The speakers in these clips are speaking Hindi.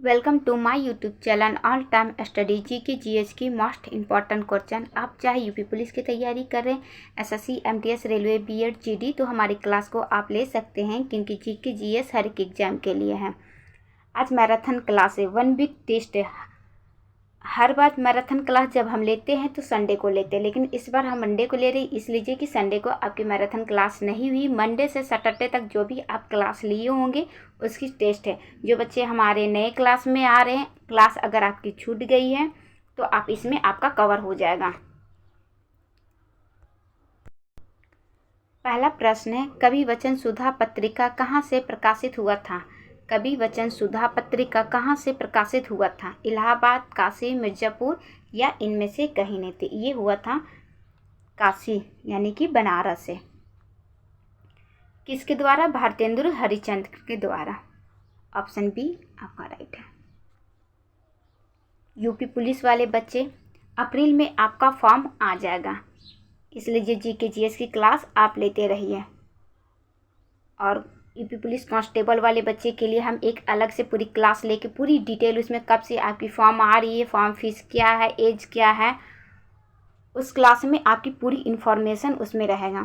Welcome to my YouTube channel all time study GK GS की मोस्ट इम्पॉर्टेंट क्वेश्चन। आप चाहे यूपी पुलिस की तैयारी कर रहे हैं, SSC, MTS, railway, BEd, GD, तो हमारी क्लास को आप ले सकते हैं क्योंकि जीके जीएस हर एक एग्जाम के लिए है। आज मैराथन क्लास है, 1 वीक टेस्ट है। हर बार मैराथन क्लास जब हम लेते हैं तो संडे को लेते हैं, लेकिन इस बार हम मंडे को ले रहे हैं, इसलिए कि संडे को आपकी मैराथन क्लास नहीं हुई। मंडे से सैटरडे तक जो भी आप क्लास लिए होंगे उसकी टेस्ट है। जो बच्चे हमारे नए क्लास में आ रहे हैं, क्लास अगर आपकी छूट गई है तो आप इसमें आपका कवर हो जाएगा। पहला प्रश्न है, कवि वचन सुधा पत्रिका कहाँ से प्रकाशित हुआ था? कवि वचन सुधा पत्रिका कहाँ से प्रकाशित हुआ था? इलाहाबाद, काशी, मिर्ज़ापुर या इनमें से कहीं नहीं थे। ये हुआ था काशी यानी कि बनारस से। किसके द्वारा? भारतेंदु हरिश्चंद्र के द्वारा। ऑप्शन बी आपका राइट है। यूपी पुलिस वाले बच्चे, अप्रैल में आपका फॉर्म आ जाएगा, इसलिए जीके जीएस की क्लास आप लेते रहिए। और यूपी पुलिस कांस्टेबल वाले बच्चे के लिए हम एक अलग से पूरी क्लास लेके पूरी डिटेल, उसमें कब से आपकी फॉर्म आ रही है, फॉर्म फीस क्या है, एज क्या है, उस क्लास में आपकी पूरी इन्फॉर्मेशन उसमें रहेगा।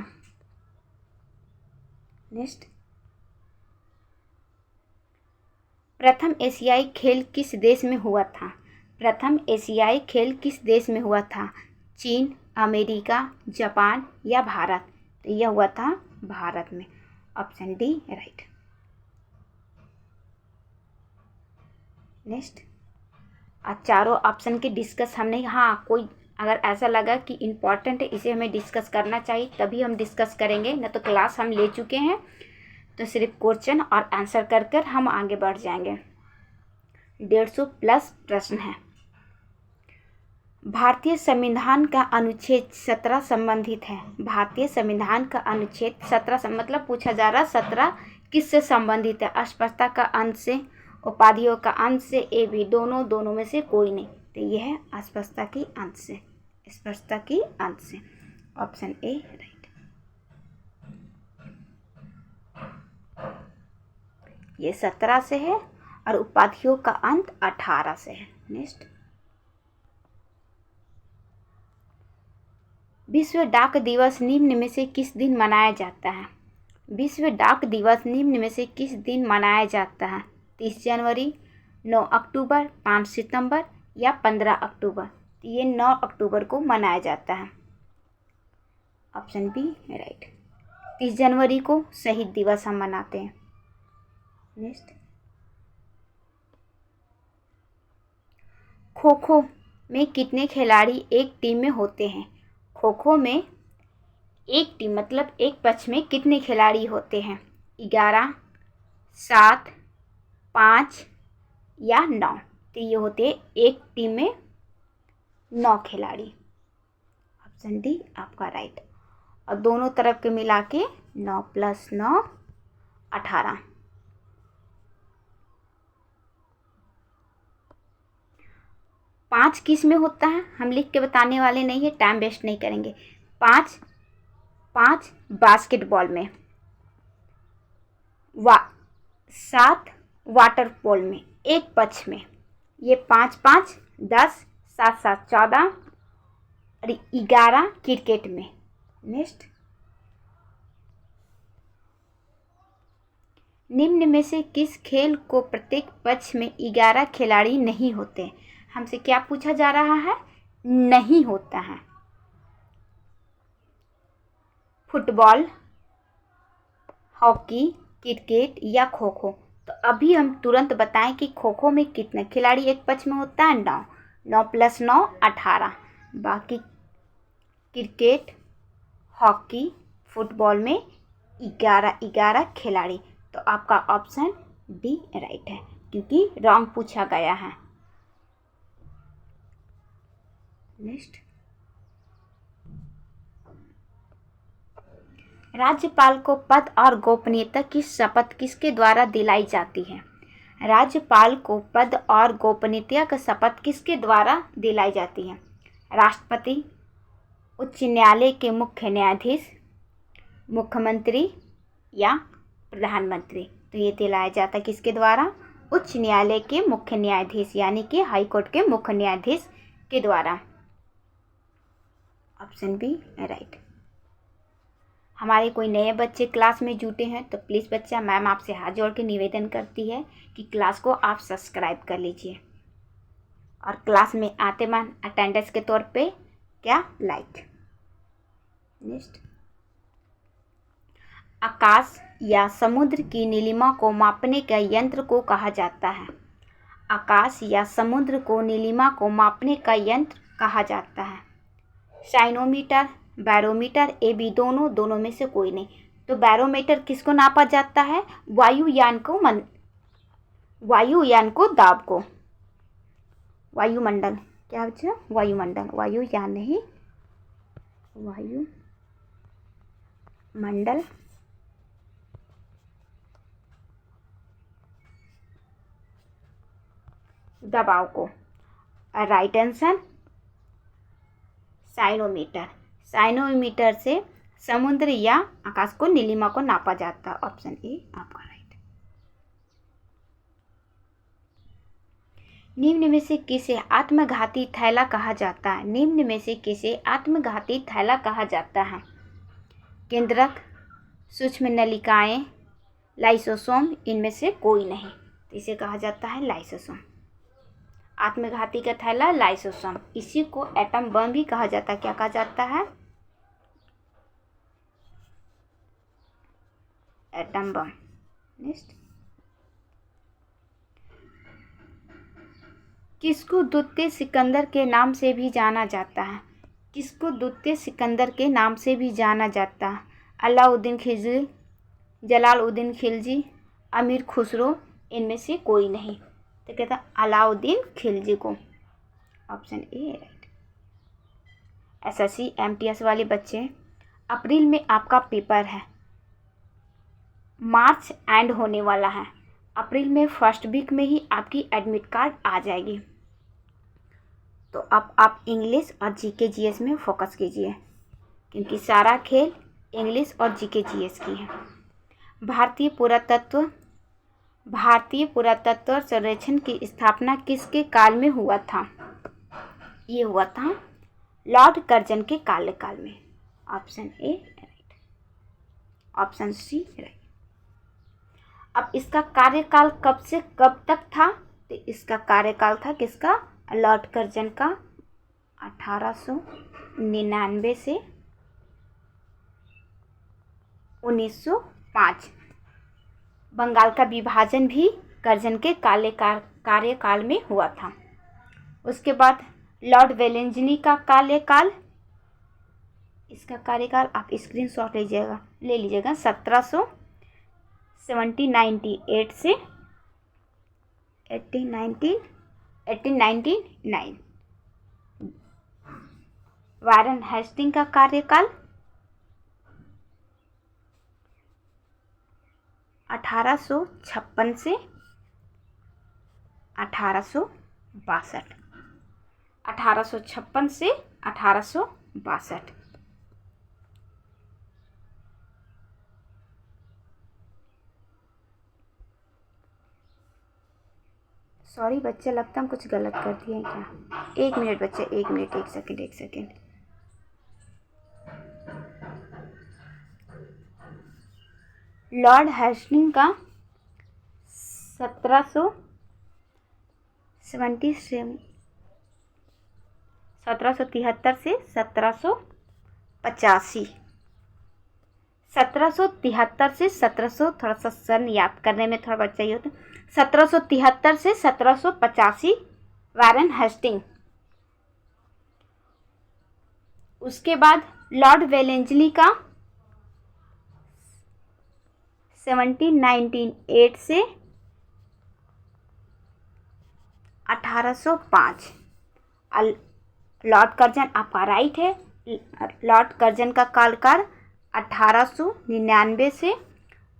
नेक्स्ट, प्रथम एशियाई खेल किस देश में हुआ था? प्रथम एशियाई खेल किस देश में हुआ था? चीन, अमेरिका, जापान या भारत? तो यह हुआ था भारत में। Option D right. नेक्स्ट, चारों ऑप्शन के डिस्कस हमने, हाँ कोई अगर ऐसा लगा कि इम्पॉर्टेंट है इसे हमें डिस्कस करना चाहिए तभी हम डिस्कस करेंगे, न तो क्लास हम ले चुके हैं तो सिर्फ क्वेश्चन और आंसर कर कर हम आगे बढ़ जाएंगे। 150 प्लस प्रश्न है। भारतीय संविधान का अनुच्छेद 17 संबंधित है। भारतीय संविधान का अनुच्छेद 17 मतलब पूछा जा रहा 17 किससे संबंधित है? अस्पष्टता का अंश से, उपाधियों का अंश से, ए बी दोनों में से कोई नहीं। तो यह है अस्पष्टता की अंश से, स्पष्टता की अंश से। Option A right. ये 17 से है और उपाधियों का अंत 18 से है। नेक्स्ट, विश्व डाक दिवस निम्न में से किस दिन मनाया जाता है? विश्व डाक दिवस निम्न में से किस दिन मनाया जाता है? 30 जनवरी, 9 अक्टूबर, 5 सितंबर या 15 अक्टूबर? ये 9 अक्टूबर को मनाया जाता है। Option B right. 30 जनवरी को शहीद दिवस हम मनाते हैं। नेक्स्ट, खो खो में कितने खिलाड़ी एक टीम में होते हैं? खो खो में एक टीम मतलब एक पक्ष में कितने खिलाड़ी होते हैं? 11, 7, 5 या 9? तो ये होते हैं एक टीम में 9 खिलाड़ी। ऑप्शन डी आपका राइट। और दोनों तरफ के मिला के 9 + 9 18। पाँच किस में होता है? हम लिख के बताने वाले नहीं है, टाइम वेस्ट नहीं करेंगे। 5 बास्केटबॉल में, 7 वाटर पोल में, एक पक्ष में। ये 5 5 10, 7 7 14 और 11 क्रिकेट में। नेक्स्ट, निम्न में से किस खेल को प्रत्येक पक्ष में 11 खिलाड़ी नहीं होते? हमसे क्या पूछा जा रहा है? नहीं होता है। फुटबॉल, हॉकी, क्रिकेट या खो खो? तो अभी हम तुरंत बताएं कि खो खो में कितने खिलाड़ी एक पक्ष में होता है? 9, 9 + 9 18। बाकी क्रिकेट, हॉकी, फुटबॉल में 11 खिलाड़ी। तो आपका ऑप्शन डी राइट है क्योंकि रॉन्ग पूछा गया है। नेक्स्ट, राज्यपाल को पद और गोपनीयता की शपथ किसके द्वारा दिलाई जाती है? राज्यपाल को पद और गोपनीयता का शपथ किसके द्वारा दिलाई जाती है? राष्ट्रपति, उच्च न्यायालय के मुख्य न्यायाधीश, मुख्यमंत्री या प्रधानमंत्री? तो ये दिलाया जाता है किसके द्वारा? उच्च न्यायालय के मुख्य न्यायाधीश यानी कि हाई कोर्ट के मुख्य न्यायाधीश के द्वारा। Option B right. हमारे कोई नए बच्चे क्लास में जुटे हैं तो प्लीज़ बच्चा, मैम आपसे हाथ जोड़ के निवेदन करती है कि क्लास को आप सब्सक्राइब कर लीजिए और क्लास में आते मान अटेंडेंस के तौर पे क्या लाइक। नेक्स्ट, आकाश या समुद्र की नीलिमा को मापने का यंत्र को कहा जाता है। आकाश या समुद्र को नीलिमा को मापने का यंत्र कहा जाता है। साइनोमीटर, बैरोमीटर, ए बी दोनों में से कोई नहीं। तो बैरोमीटर किसको नापा जाता है? वायुयान को दाब को, वायुमंडल, क्या बच्चा? वायुमंडल, वायुयान नहीं, वायुमंडल दबाव को। Right answer साइनोमीटर। साइनोमीटर से समुद्र या आकाश को नीलिमा को नापा जाता है। ऑप्शन ए आपका राइट। निम्न में से किसे आत्मघाती थैला कहा जाता है? निम्न में से किसे आत्मघाती थैला कहा जाता है? केंद्रक, सूक्ष्म नलिकाएं, लाइसोसोम, इनमें से कोई नहीं। तो इसे कहा जाता है लाइसोसोम। आत्मघाती का थैला लाइसोसोम। इसी को एटम बम भी कहा जाता है। क्या कहा जाता है? Atom bomb. नेक्स्ट, किसको द्वितीय सिकंदर के नाम से भी जाना जाता है? किसको द्वितीय सिकंदर के नाम से भी जाना जाता है? अलाउद्दीन खिलजी, जलालुद्दीन खिलजी, अमीर खुसरो, इनमें से कोई नहीं। तो कहता है अलाउद्दीन खिलजी को। Option A right. SSC MTS वाले बच्चे, अप्रैल में आपका पेपर है, मार्च एंड होने वाला है, अप्रैल में फर्स्ट वीक में ही आपकी एडमिट कार्ड आ जाएगी। तो अब आप इंग्लिश और जीके जीएस में फोकस कीजिए क्योंकि सारा खेल इंग्लिश और जीके जीएस की है। भारतीय पुरातत्व सर्वेक्षण की स्थापना किसके काल में हुआ था? ये हुआ था लॉर्ड कर्जन के कार्यकाल में। Option A right. Option C right. अब इसका कार्यकाल कब से कब तक था? तो इसका कार्यकाल था किसका? लॉर्ड कर्जन का 1899 से 1905। बंगाल का विभाजन भी कर्जन के कार्यकाल में हुआ था। उसके बाद लॉर्ड वेलेंजनी का कार्यकाल, इसका कार्यकाल आप स्क्रीनशॉट ले लीजिएगा 1798 से 1899। वारेन हेस्टिंग का कार्यकाल 1856 से 1862। 1856 से 1862। सॉरी बच्चे, लगता है हम कुछ गलत कर दिए हैं क्या? एक मिनट बच्चे, एक सेकेंड। लॉर्ड हेस्टिंग का 1773 से 1785। 1773 से 1700, थोड़ा सा सन याद करने में थोड़ा बच्चा ही होता है। 1773 से 1785 वारेन हेस्टिंग। उसके बाद लॉर्ड वेलेंजली का 1798 से 1805। लॉर्ड कर्जन आपका राइट है। लॉर्ड कर्जन का कार्यकाल 1899 से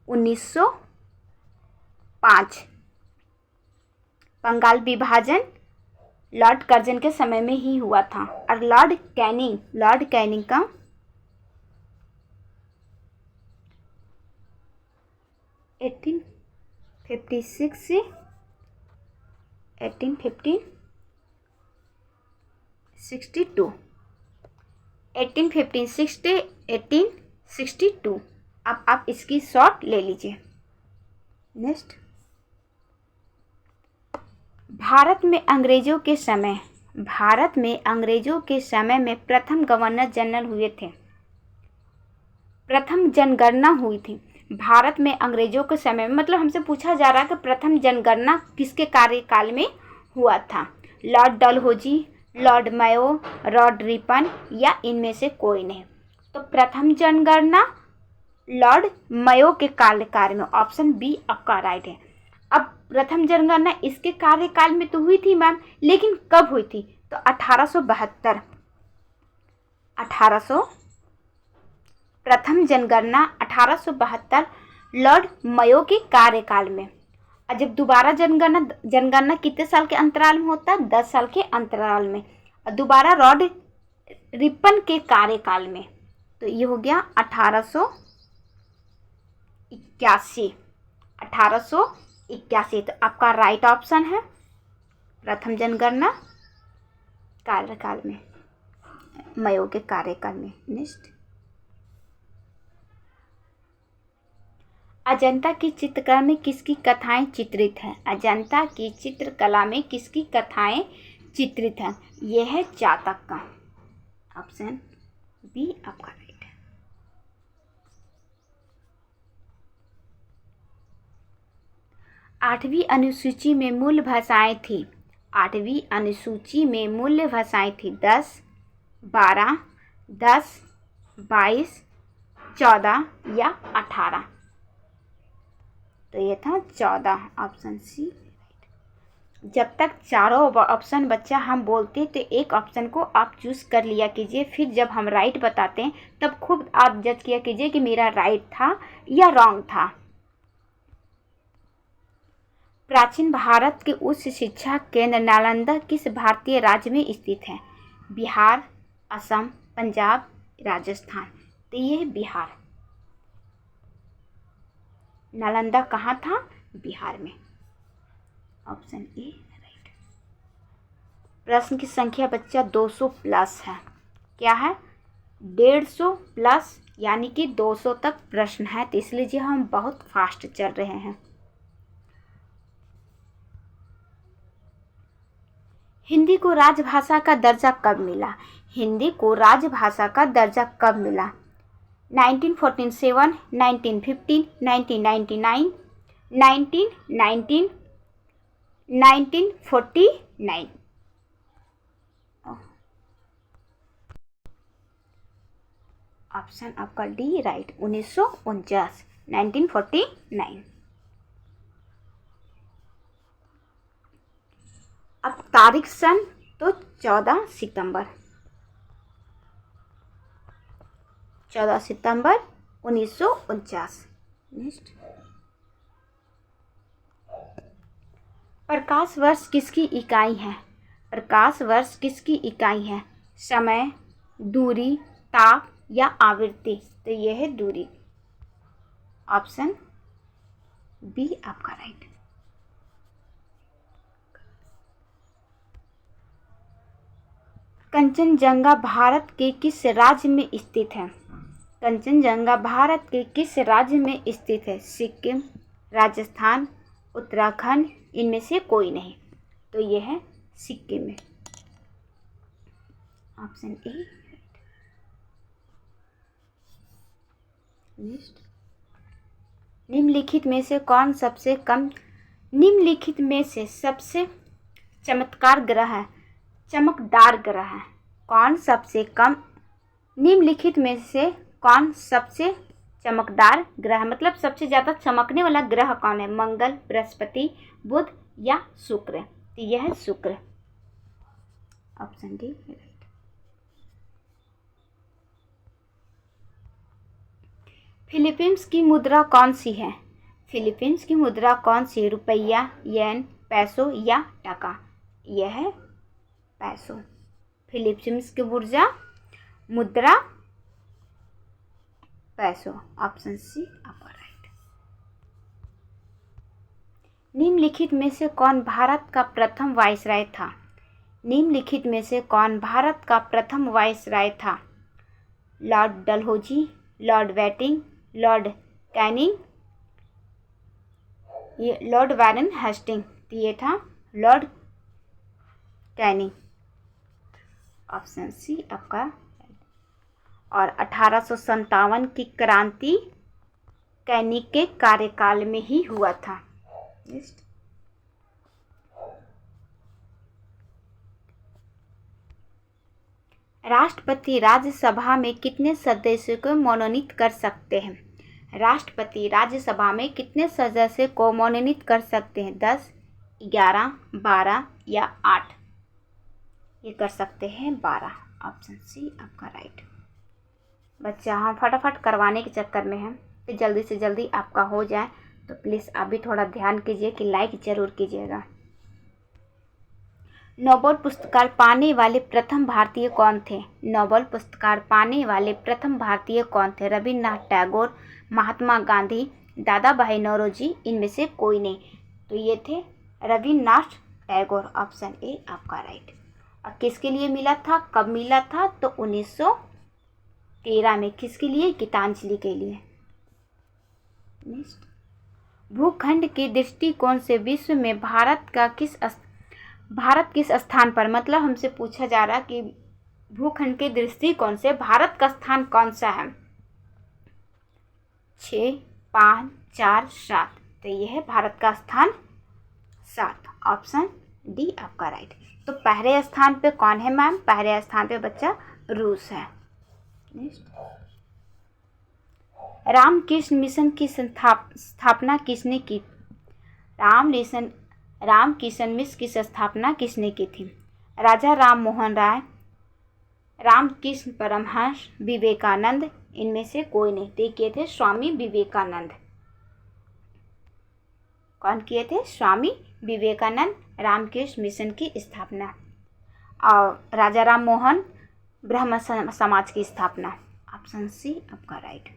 1905। बंगाल विभाजन लॉर्ड कर्जन के समय में ही हुआ था। और लॉर्ड कैनिंग का 1856 से 1850 62 1850 60 1862। अब आप इसकी शॉर्ट ले लीजिए। नेक्स्ट, भारत में अंग्रेजों के समय में प्रथम गवर्नर जनरल हुए थे। प्रथम जनगणना हुई थी भारत में अंग्रेजों के समय में, मतलब हमसे पूछा जा रहा है कि प्रथम जनगणना किसके कार्यकाल में हुआ था। Lord Dalhousie, Lord Mayo, Lord Ripon या इनमें से कोई नहीं। तो प्रथम जनगणना लॉर्ड मेयो के कार्यकाल में, ऑप्शन बी आपका राइट है। अब प्रथम जनगणना इसके कार्यकाल में तो हुई थी मैम, लेकिन कब हुई थी? तो 1872 प्रथम जनगणना 1872 लॉर्ड मेयो के कार्यकाल में। और जब दोबारा जनगणना कितने साल के अंतराल में होता है? 10 साल के अंतराल में। और दोबारा लॉर्ड रिपन के कार्यकाल में। तो ये हो गया 1881। तो आपका राइट ऑप्शन है प्रथम जनगणना कार्यकाल में, मेयो के कार्यकाल में। नेक्स्ट, अजंता की चित्रकला में किसकी कथाएं चित्रित हैं? अजंता की चित्रकला में किसकी कथाएं चित्रित हैं? यह है जातक का। ऑप्शन बी आपका राइट है। आठवीं अनुसूची में मूल भाषाएं थी। आठवीं अनुसूची में मूल भाषाएं थी 10, 12, 10, 22, 14 या 18। तो ये था 14, ऑप्शन सी। जब तक चारों ऑप्शन बच्चा हम बोलते तो एक ऑप्शन को आप चूज कर लिया कीजिए, फिर जब हम राइट बताते हैं तब खुद आप जज किया कीजिए कि मेरा राइट था या रॉन्ग था। प्राचीन भारत के उच्च शिक्षा केंद्र नालंदा किस भारतीय राज्य में स्थित है? बिहार, असम, पंजाब, राजस्थान। तो ये है बिहार। नालंदा कहाँ था? बिहार में। Option A right. प्रश्न की संख्या बच्चा 200 प्लस है। क्या है? 150 प्लस, यानी कि 200 तक प्रश्न है, तो इसलिए हम बहुत फास्ट चल रहे हैं। हिंदी को राजभाषा का दर्जा कब मिला? हिंदी को राजभाषा का दर्जा कब मिला? 1947, 1950, 1999, 1919, 1949। ऑप्शन आपका डी राइट, 1949, 1949। अब तारीख सन तो 14 सितंबर 1949। नेक्स्ट, प्रकाश वर्ष किसकी इकाई है? प्रकाश वर्ष किसकी इकाई है? समय, दूरी, ताप या आवृत्ति। तो यह है दूरी। ऑप्शन बी आपका राइट। कंचनजंगा भारत के किस राज्य में स्थित है? कंचनजंगा भारत के किस राज्य में स्थित है? सिक्किम, राजस्थान, उत्तराखंड, इनमें से कोई नहीं। तो यह है सिक्किम में। ऑप्शन ए। नेक्स्ट, निम्नलिखित में से सबसे चमत्कार ग्रह है, चमकदार ग्रह है। कौन सबसे कम? निम्नलिखित में से कौन सबसे चमकदार ग्रह, मतलब सबसे ज़्यादा चमकने वाला ग्रह कौन है? मंगल, बृहस्पति, बुध या शुक्र। तो यह है शुक्र। Option D right. फिलीपींस की मुद्रा कौन सी है? फिलीपींस की मुद्रा कौन सी? रुपया, येन, पैसो या टका। यह है पैसो। फिलीपींस की मुद्रा पैसो। ऑप्शन सी आपका राइट। निम्नलिखित में से कौन भारत का प्रथम वायसराय था? निम्नलिखित में से कौन भारत का प्रथम वायसराय था? Lord Dalhousie, Lord waiting, Lord Canning, ये लॉर्ड वारन हेस्टिंग, तो ये था लॉर्ड कैनिंग, ऑप्शन सी आपका। और 1857 की क्रांति कैनिंग के कार्यकाल में ही हुआ था। नेक्स्ट, राष्ट्रपति राज्यसभा में कितने सदस्यों को मनोनीत कर सकते हैं? राष्ट्रपति राज्यसभा में कितने सदस्य को मनोनीत कर सकते हैं? 10, 11, 12 या 8? ये कर सकते हैं 12, ऑप्शन सी आपका राइट। बच्चा हम फटाफट करवाने के चक्कर में हैं तो जल्दी से जल्दी आपका हो जाए, तो प्लीज़ आप भी थोड़ा ध्यान कीजिए कि लाइक ज़रूर कीजिएगा। नोबेल पुरस्कार पाने वाले प्रथम भारतीय कौन थे? नोबेल पुरस्कार पाने वाले प्रथम भारतीय कौन थे? रविन्द्रनाथ टैगोर, महात्मा गांधी, दादा भाई नौरोजी, इनमें से कोई नहीं। तो ये थे रविन्द्रनाथ टैगोर, ऑप्शन ए आपका राइट। और किसके लिए मिला था, कब मिला था? तो 1913 में। किसके लिए? गीतांजलि के लिए। नेक्स्ट, भूखंड के दृष्टिकोण से विश्व में भारत किस स्थान पर, मतलब हमसे पूछा जा रहा कि भूखंड के दृष्टिकोण से भारत का स्थान कौन सा है? 6, 5, 4, 7। तो यह है भारत का स्थान 7, ऑप्शन डी आपका राइट। तो पहले स्थान पे कौन है मैम? पहले स्थान पे बच्चा रूस है। नेक्स्ट, रामकृष्ण मिशन की स्थापना किसने की? रामकृष्ण मिशन की स्थापना किसने की थी? राजा राम मोहन राय, रामकृष्ण परमहंस, विवेकानंद, इनमें से कोई नहीं। तो किए थे स्वामी विवेकानंद। कौन किए थे? स्वामी विवेकानंद रामकृष्ण मिशन की स्थापना। और राजा राम मोहन ब्रह्म समाज की स्थापना, ऑप्शन सी आपका राइट।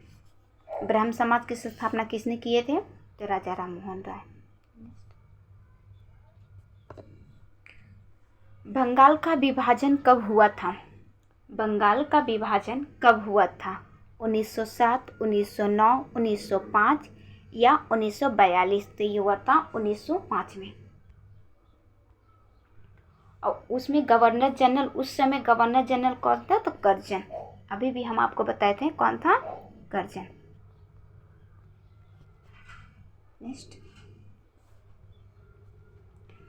ब्रह्म समाज की स्थापना किसने किए थे? तो राजा राम मोहन राय। बंगाल का विभाजन कब हुआ था? बंगाल का विभाजन कब हुआ था? 1907, 1909, 1905 या 1942? तो ये हुआ था 1905 में। और उसमें गवर्नर जनरल, उस समय गवर्नर जनरल कौन था? तो कर्जन। अभी भी हम आपको बताए थे कौन था? कर्जन। नेक्स्ट,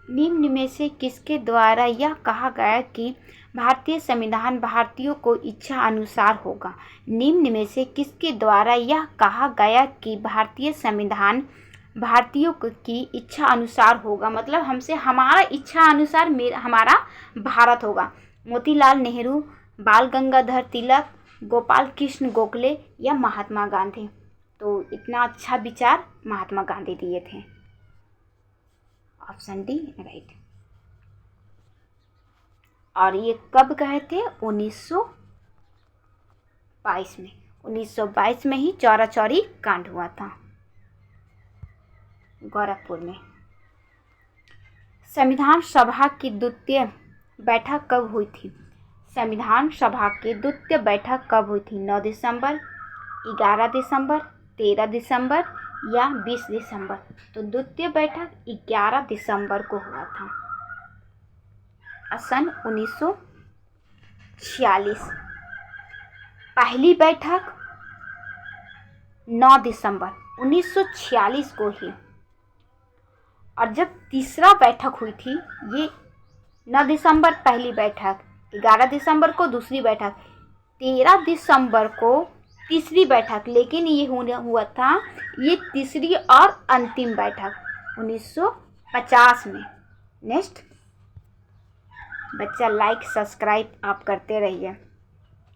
निम्न में से किसके द्वारा यह कहा गया कि भारतीय संविधान भारतीयों को इच्छा अनुसार होगा? निम्न में से किसके द्वारा यह कहा गया कि भारतीय संविधान भारतीयों की इच्छा अनुसार होगा, मतलब हमसे हमारा इच्छा अनुसार हमारा भारत होगा? मोतीलाल नेहरू, बाल गंगाधर तिलक, गोपाल कृष्ण गोखले या महात्मा गांधी? तो इतना अच्छा विचार महात्मा गांधी दिए थे, ऑप्शन डी राइट। और ये कब कहे थे? 1922 में। 1922 में ही चौरा चौरी कांड हुआ था गोरखपुर में। संविधान सभा की द्वितीय बैठक कब हुई थी? संविधान सभा की द्वितीय बैठक कब हुई थी? 9 दिसंबर, 11 दिसंबर, 13 दिसंबर या 20 दिसंबर? तो द्वितीय बैठक 11 दिसंबर को हुआ था सन 1946। पहली बैठक 9 दिसंबर 1946 को ही। और जब तीसरा बैठक हुई थी, ये 9 दिसंबर पहली बैठक, 11 दिसंबर को दूसरी बैठक, 13 दिसंबर को तीसरी बैठक, लेकिन ये हुआ था ये तीसरी और अंतिम बैठक 1950 में। नेक्स्ट, बच्चा लाइक सब्सक्राइब आप करते रहिए।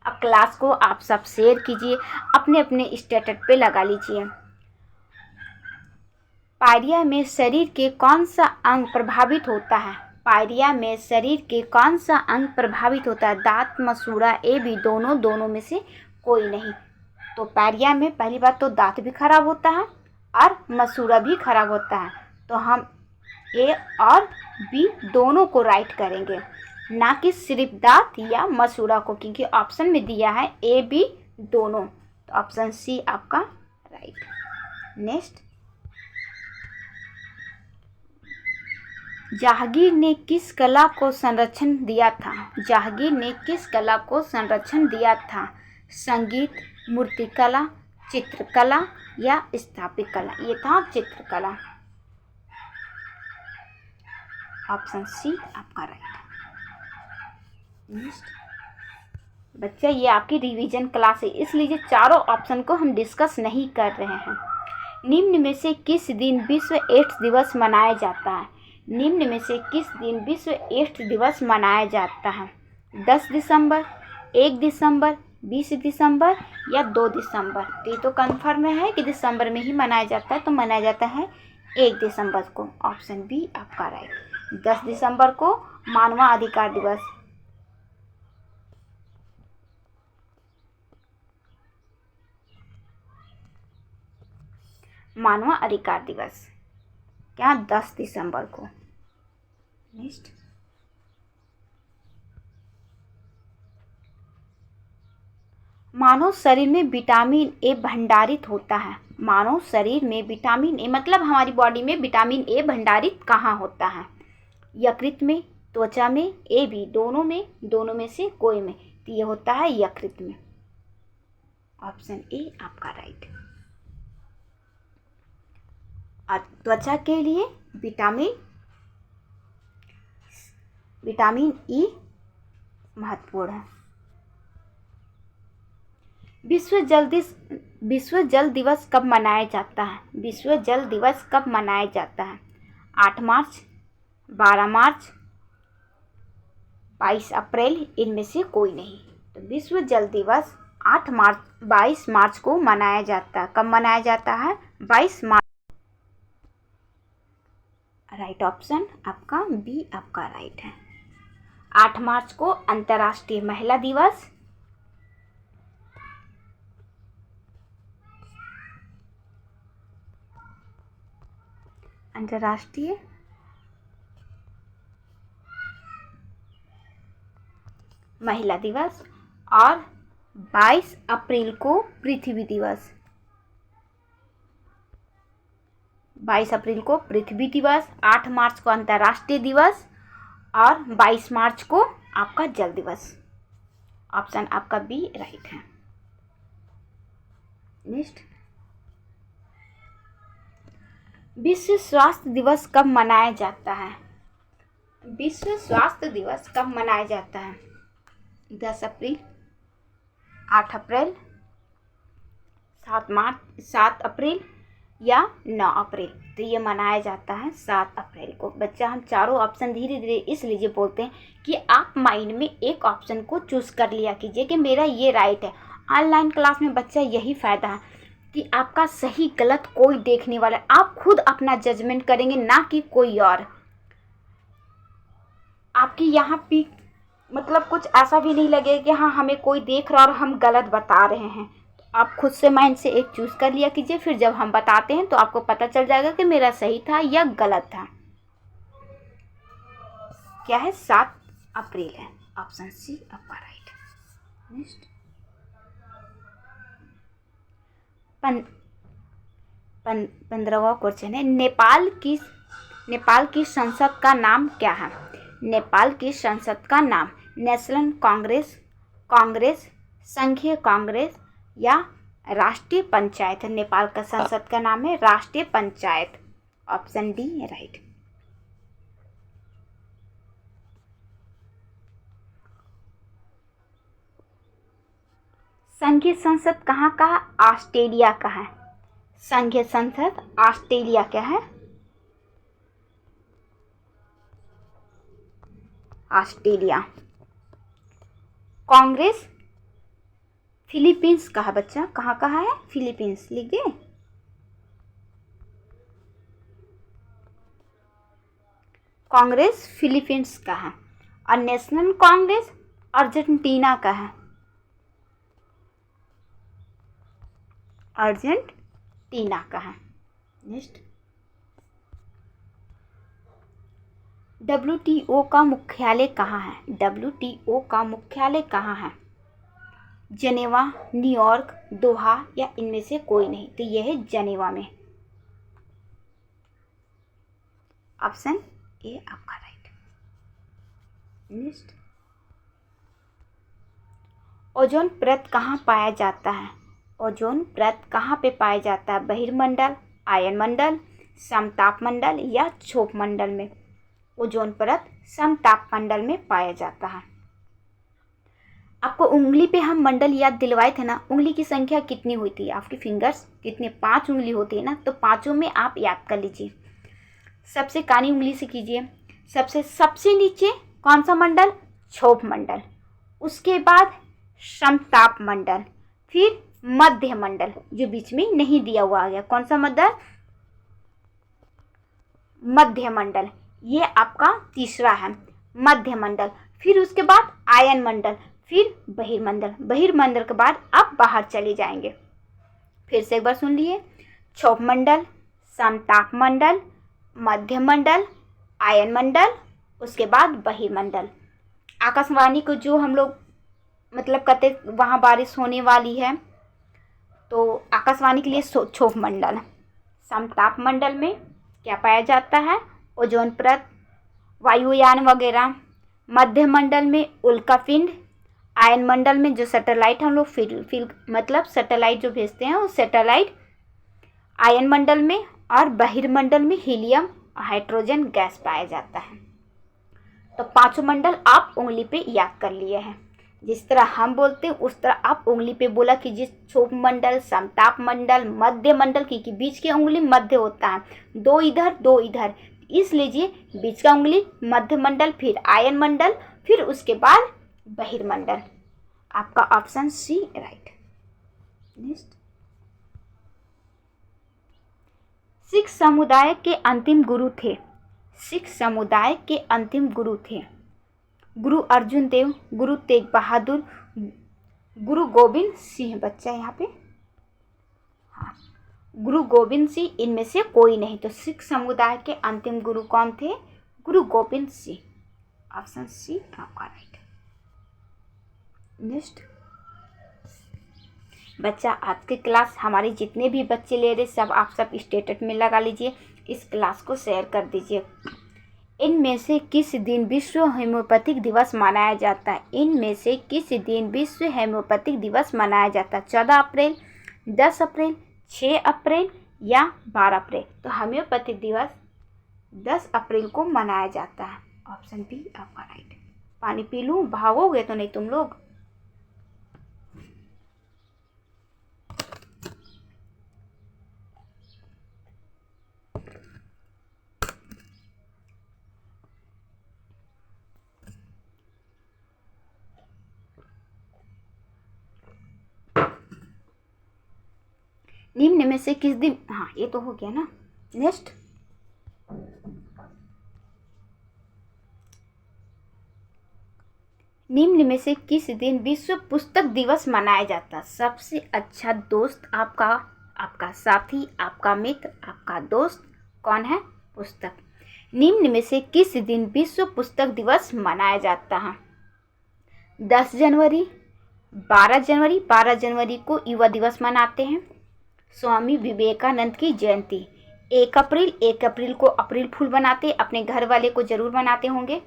अब क्लास को आप सब शेयर कीजिए, अपने अपने स्टेटस पे लगा लीजिए। पायरिया में शरीर के कौन सा अंग प्रभावित होता है? पायरिया में शरीर के कौन सा अंग प्रभावित होता है? दांत, मसूड़ा, ए बी, दोनों में से कोई नहीं। तो पायरिया में पहली बात तो दांत भी खराब होता है और मसूड़ा भी खराब होता है। तो हम ए और बी दोनों को राइट करेंगे, ना कि सिर्फ दांत या मसूड़ा को, क्योंकि ऑप्शन में दिया है ए बी दोनों। तो ऑप्शन सी आपका राइट। नेक्स्ट, जहांगीर ने किस कला को संरक्षण दिया था? जहांगीर ने किस कला को संरक्षण दिया था? संगीत, मूर्तिकला, चित्रकला या स्थापत्य कला? ये था चित्रकला। ऑप्शन सी आपका राइट। नेक्स्ट, बच्चा ये आपकी रिवीजन क्लास है, इसलिए चारों ऑप्शन को हम डिस्कस नहीं कर रहे हैं। निम्न में से किस दिन विश्व एड्स दिवस मनाया जाता है? निम्न में से किस दिन विश्व एड्स दिवस मनाया जाता है? 10 दिसंबर, 1 दिसंबर, 20 दिसंबर या 2 दिसंबर? तो ये तो कन्फर्म है कि दिसंबर में ही मनाया जाता है, तो मनाया जाता है 1 दिसंबर को। ऑप्शन बी आपका राइट। 10 दिसंबर को मानवाधिकार दिवस। मानवाधिकार दिवस क्या 10 दिसंबर को। नेक्स्ट, मानव शरीर में विटामिन ए भंडारित होता है। मानव शरीर में विटामिन ए मतलब हमारी बॉडी में विटामिन ए भंडारित कहाँ होता है? यकृत में, त्वचा में, ए बी दोनों में से कोई में? तो ये होता है यकृत में। ऑप्शन ए आपका राइट। त्वचा के लिए विटामिन ई महत्वपूर्ण है। विश्व जल दिवस कब मनाया जाता है? विश्व जल दिवस कब मनाया जाता है? 8 मार्च, 12 मार्च, 22 अप्रैल, इनमें से कोई नहीं। तो विश्व जल दिवस 22 मार्च को मनाया जाता है। कब मनाया जाता है? 22 मार्च। राइट ऑप्शन आपका बी आपका राइट है। 8 मार्च को अंतर्राष्ट्रीय महिला दिवस, अंतर्राष्ट्रीय महिला दिवस, और 22 अप्रैल को पृथ्वी दिवस। 22 अप्रैल को पृथ्वी दिवस, 8 मार्च को अंतर्राष्ट्रीय दिवस और 22 मार्च को आपका जल दिवस। ऑप्शन आपका बी राइट है। नेक्स्ट, विश्व स्वास्थ्य दिवस कब मनाया जाता है? विश्व स्वास्थ्य दिवस कब मनाया जाता है? 10 अप्रैल, 8 अप्रैल, 7 अप्रैल या 9 अप्रैल? तो ये मनाया जाता है 7 अप्रैल को। बच्चा हम चारों ऑप्शन धीरे धीरे इसलिए बोलते हैं कि आप माइंड में एक ऑप्शन को चूज़ कर लिया कीजिए कि मेरा ये राइट है। ऑनलाइन क्लास में बच्चा यही फ़ायदा है कि आपका सही गलत कोई देखने वाला, आप खुद अपना जजमेंट करेंगे, ना कि कोई और। आपकी यहाँ पे मतलब कुछ ऐसा भी नहीं लगेगा कि हाँ हमें कोई देख रहा और हम गलत बता रहे हैं। आप खुद से माइंड से एक चूज़ कर लिया कीजिए, फिर जब हम बताते हैं तो आपको पता चल जाएगा कि मेरा सही था या गलत था। क्या है? 7 अप्रैल है। ऑप्शन सी आपका राइट। नेक्स्ट, 15वां क्वेश्चन है, नेपाल की संसद का नाम क्या है? नेपाल की संसद का नाम नेशनल कांग्रेस, संघीय कांग्रेस या राष्ट्रीय पंचायत? नेपाल का संसद का नाम है राष्ट्रीय पंचायत। Option D right. संघीय संसद कहाँ का? ऑस्ट्रेलिया का है। संघीय संसद ऑस्ट्रेलिया का है। ऑस्ट्रेलिया। कांग्रेस फिलीपींस का है बच्चा। कहाँ का है? फिलीपींस। लिख दे। कांग्रेस फिलीपींस का है और नेशनल कांग्रेस अर्जेंटीना का है। अर्जेंटीना का है। नेक्स्ट, WTO का मुख्यालय कहाँ है? WTO का मुख्यालय कहाँ है? जनेवा, न्यूयॉर्क, दोहा या इनमें से कोई नहीं? तो यह है जनेवा में। ऑप्शन ए आपका राइट। नेक्स्ट, ओजोन परत कहाँ पाया जाता है? ओजोन परत कहाँ पे पाया जाता है? बहिर्मंडल, आयनमंडल, समतापमंडल या क्षोभमंडल में? ओजोन परत समतापमंडल में पाया जाता है। आपको उंगली पे हम मंडल याद दिलवाए थे ना, उंगली की संख्या कितनी होती है? आपकी फिंगर्स कितने? 5 उंगली होती है ना, तो पाँचों में आप याद कर लीजिए। सबसे कानी उंगली से कीजिए। सबसे नीचे कौन सा मंडल? क्षोभ मंडल। उसके बाद समताप मंडल, फिर मध्य मंडल, जो बीच में नहीं दिया हुआ आ गया। कौन सा मंडल? मध्य मंडल। ये आपका तीसरा है, मध्य मंडल। फिर उसके बाद आयन मंडल, फिर बहिर्मंडल। बहिर्मंडल के बाद आप बाहर चले जाएंगे। फिर से एक बार सुन लिए, क्षोभ मंडल, समताप मंडल, मध्य मंडल, आयन मंडल, उसके बाद बहिर्मंडल। आकाशवाणी को जो हम लोग मतलब कहते वहाँ बारिश होने वाली है, तो आकाशवाणी के लिए क्षोभ मंडल। समताप मंडल में क्या पाया जाता है? ओजोन परत, वायुयान वगैरह। मध्य मंडल में उल्कापिंड। आयन मंडल में जो सैटेलाइट हम लोग मतलब सैटेलाइट जो भेजते हैं वो सैटेलाइट आयन मंडल में। और बहिर्मंडल में हीलियम और हाइड्रोजन गैस पाया जाता है। तो पांचों मंडल आप उंगली पे याद कर लिए हैं। जिस तरह हम बोलते हैं उस तरह आप उंगली पे बोला कि जिस क्षोभ मंडल, समताप मंडल, मध्य मंडल की बीच की उंगली मध्य होता है, दो इधर दो इधर, इस लीजिए बीच का उंगली मध्य मंडल, फिर आयन मंडल, फिर उसके बाद बहिर्मंडल। आपका option C right. Next, Sikh समुदाय के अंतिम गुरु थे। सिख समुदाय के अंतिम गुरु थे गुरु अर्जुन देव, गुरु तेग बहादुर, गुरु गोविंद सिंह। बच्चा यहाँ पे हाँ, गुरु गोविंद सिंह इनमें से कोई नहीं। तो सिख समुदाय के अंतिम गुरु कौन थे? गुरु गोविंद सिंह। ऑप्शन सी आपका राइट। नेक्स्ट, बच्चा आज की क्लास हमारे जितने भी बच्चे ले रहे सब आप सब स्टेटस में लगा लीजिए, इस क्लास को शेयर कर दीजिए। इनमें से किस दिन विश्व होम्योपैथिक दिवस मनाया जाता है? इनमें से किस दिन विश्व होम्योपैथिक दिवस मनाया जाता है? 14 अप्रैल, 10 अप्रैल, 6 अप्रैल या 12 अप्रैल? तो होम्योपैथिक दिवस 10 अप्रैल को मनाया जाता है। ऑप्शन बी आपका राइट। पानी पी लूँ, भागोगे तो नहीं तुम लोग। निम्न में से किस दिन, हाँ ये तो हो गया ना। नेक्स्ट, निम्न में से किस दिन विश्व पुस्तक दिवस मनाया जाता है? सबसे अच्छा दोस्त आपका, आपका साथी, आपका मित्र, आपका दोस्त कौन है? पुस्तक। निम्न में से किस दिन विश्व पुस्तक दिवस मनाया जाता है? 10 जनवरी, 12 जनवरी। 12 जनवरी को युवा दिवस मनाते हैं। स्वामी विवेकानंद की जयंती 1 अप्रैल। 1 अप्रैल को अप्रैल फूल बनाते, अपने घर वाले को जरूर बनाते होंगे।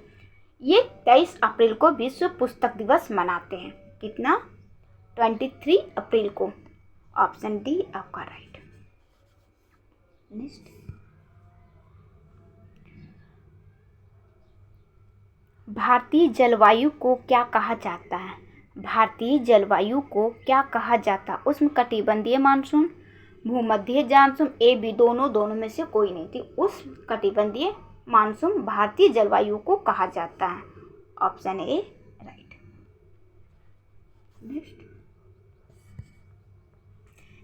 ये 23 अप्रैल को विश्व पुस्तक दिवस मनाते हैं। कितना? 23 अप्रैल को। ऑप्शन डी आपका राइट। नेक्स्ट, भारतीय जलवायु को क्या कहा जाता है? भारतीय जलवायु को क्या कहा जाता है? उष्णकटिबंधीय मानसून, भूमध्य मानसून, ए बी दोनों में से कोई नहीं थी। उष्णकटिबंधीय मानसून भारतीय जलवायु को कहा जाता है। Option A right. नेक्स्ट,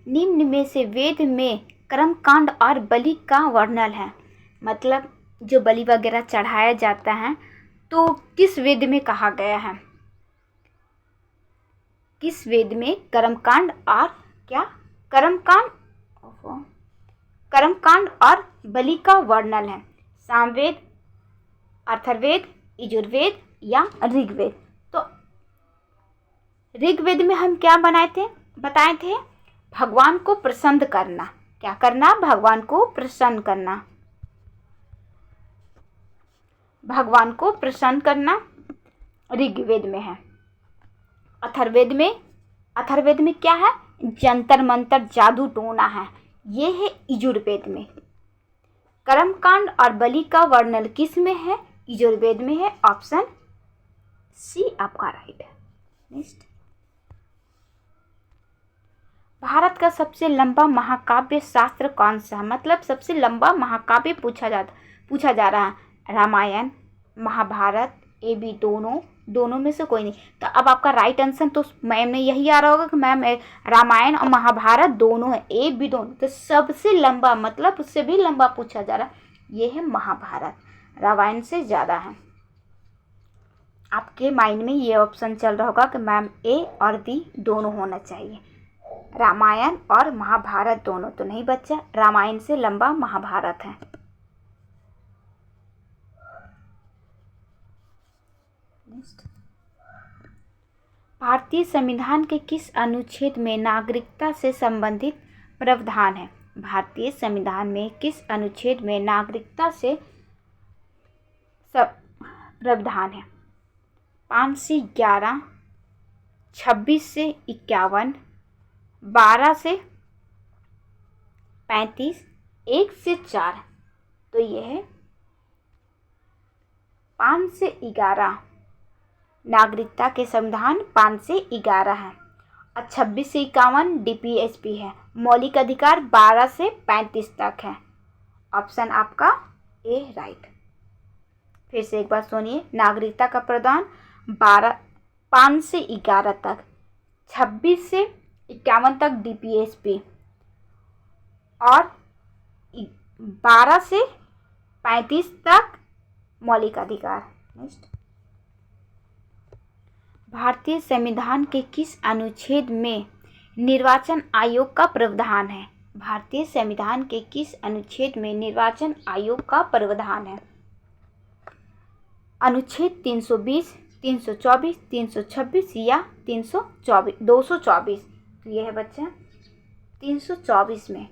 निम्न में से वेद में कर्मकांड और बलि का वर्णन है। मतलब जो बलि वगैरह चढ़ाया जाता है तो किस वेद में कहा गया है? किस वेद में कर्मकांड और क्या? कर्मकांड और बलि का वर्णन है। सामवेद, अथर्ववेद, यजुर्वेद या ऋग्वेद। तो ऋग्वेद में हम क्या बताए थे? भगवान को प्रसन्न करना। क्या करना? भगवान को प्रसन्न करना। भगवान को प्रसन्न करना ऋग्वेद में है। अथर्ववेद में क्या है? जंतर मंतर, जादू टोना है। ये है यजुर्वेद में। कर्मकांड और बलि का वर्णन किस में है? यजुर्वेद में है। ऑप्शन सी आपका राइट है। नेक्स्ट, भारत का सबसे लंबा महाकाव्य शास्त्र कौन सा? मतलब सबसे लंबा महाकाव्य पूछा जा रहा है। रामायण, महाभारत, ए बी दोनों में से कोई नहीं। तो अब आपका राइट आंसर तो मैम ने यही आ रहा होगा कि मैम रामायण और महाभारत दोनों है, ए बी दोनों। तो सबसे लंबा मतलब उससे भी लंबा पूछा जा रहा है, ये है महाभारत। रामायण से ज़्यादा है। आपके माइंड में ये ऑप्शन चल रहा होगा कि मैम ए और बी दोनों होना चाहिए, रामायण और महाभारत दोनों। तो नहीं बच्चा, रामायण से लंबा महाभारत है। भारतीय संविधान के किस अनुच्छेद में नागरिकता से संबंधित प्रावधान है? भारतीय संविधान में किस अनुच्छेद में नागरिकता से प्रावधान है? 5 से 11, 26 से 51, 12 से 35, 1 से 4। तो ये है 5 से 11। नागरिकता के संविधान 5 से 11 है और 26 से 51 DPSP है। मौलिक अधिकार 12 से 35 तक है। ऑप्शन आपका ए राइट। फिर से एक बार सुनिए, नागरिकता का प्रावधान 5 से 11 तक, 26 से 51 तक DPSP और 12 से 35 तक मौलिक अधिकार। नेक्स्ट, भारतीय संविधान के किस अनुच्छेद में निर्वाचन आयोग का प्रावधान है? भारतीय संविधान के किस अनुच्छेद में निर्वाचन आयोग का प्रावधान है? अनुच्छेद 320, 324, 326 या 224। तो ये है बच्चा 324 में,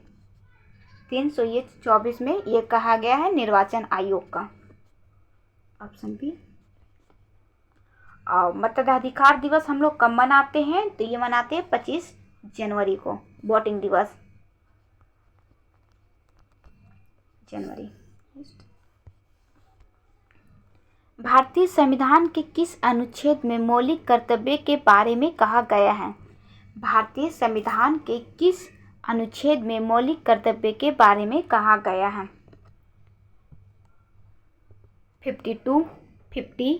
324 में ये कहा गया है निर्वाचन आयोग का। Option B. और मतदाधिकार दिवस हम लोग कब मनाते हैं? तो ये मनाते हैं 25 जनवरी को, वोटिंग दिवस जनवरी। भारतीय संविधान के किस अनुच्छेद में मौलिक कर्तव्य के बारे में कहा गया है? भारतीय संविधान के किस अनुच्छेद में मौलिक कर्तव्य के बारे में कहा गया है? 52, 50,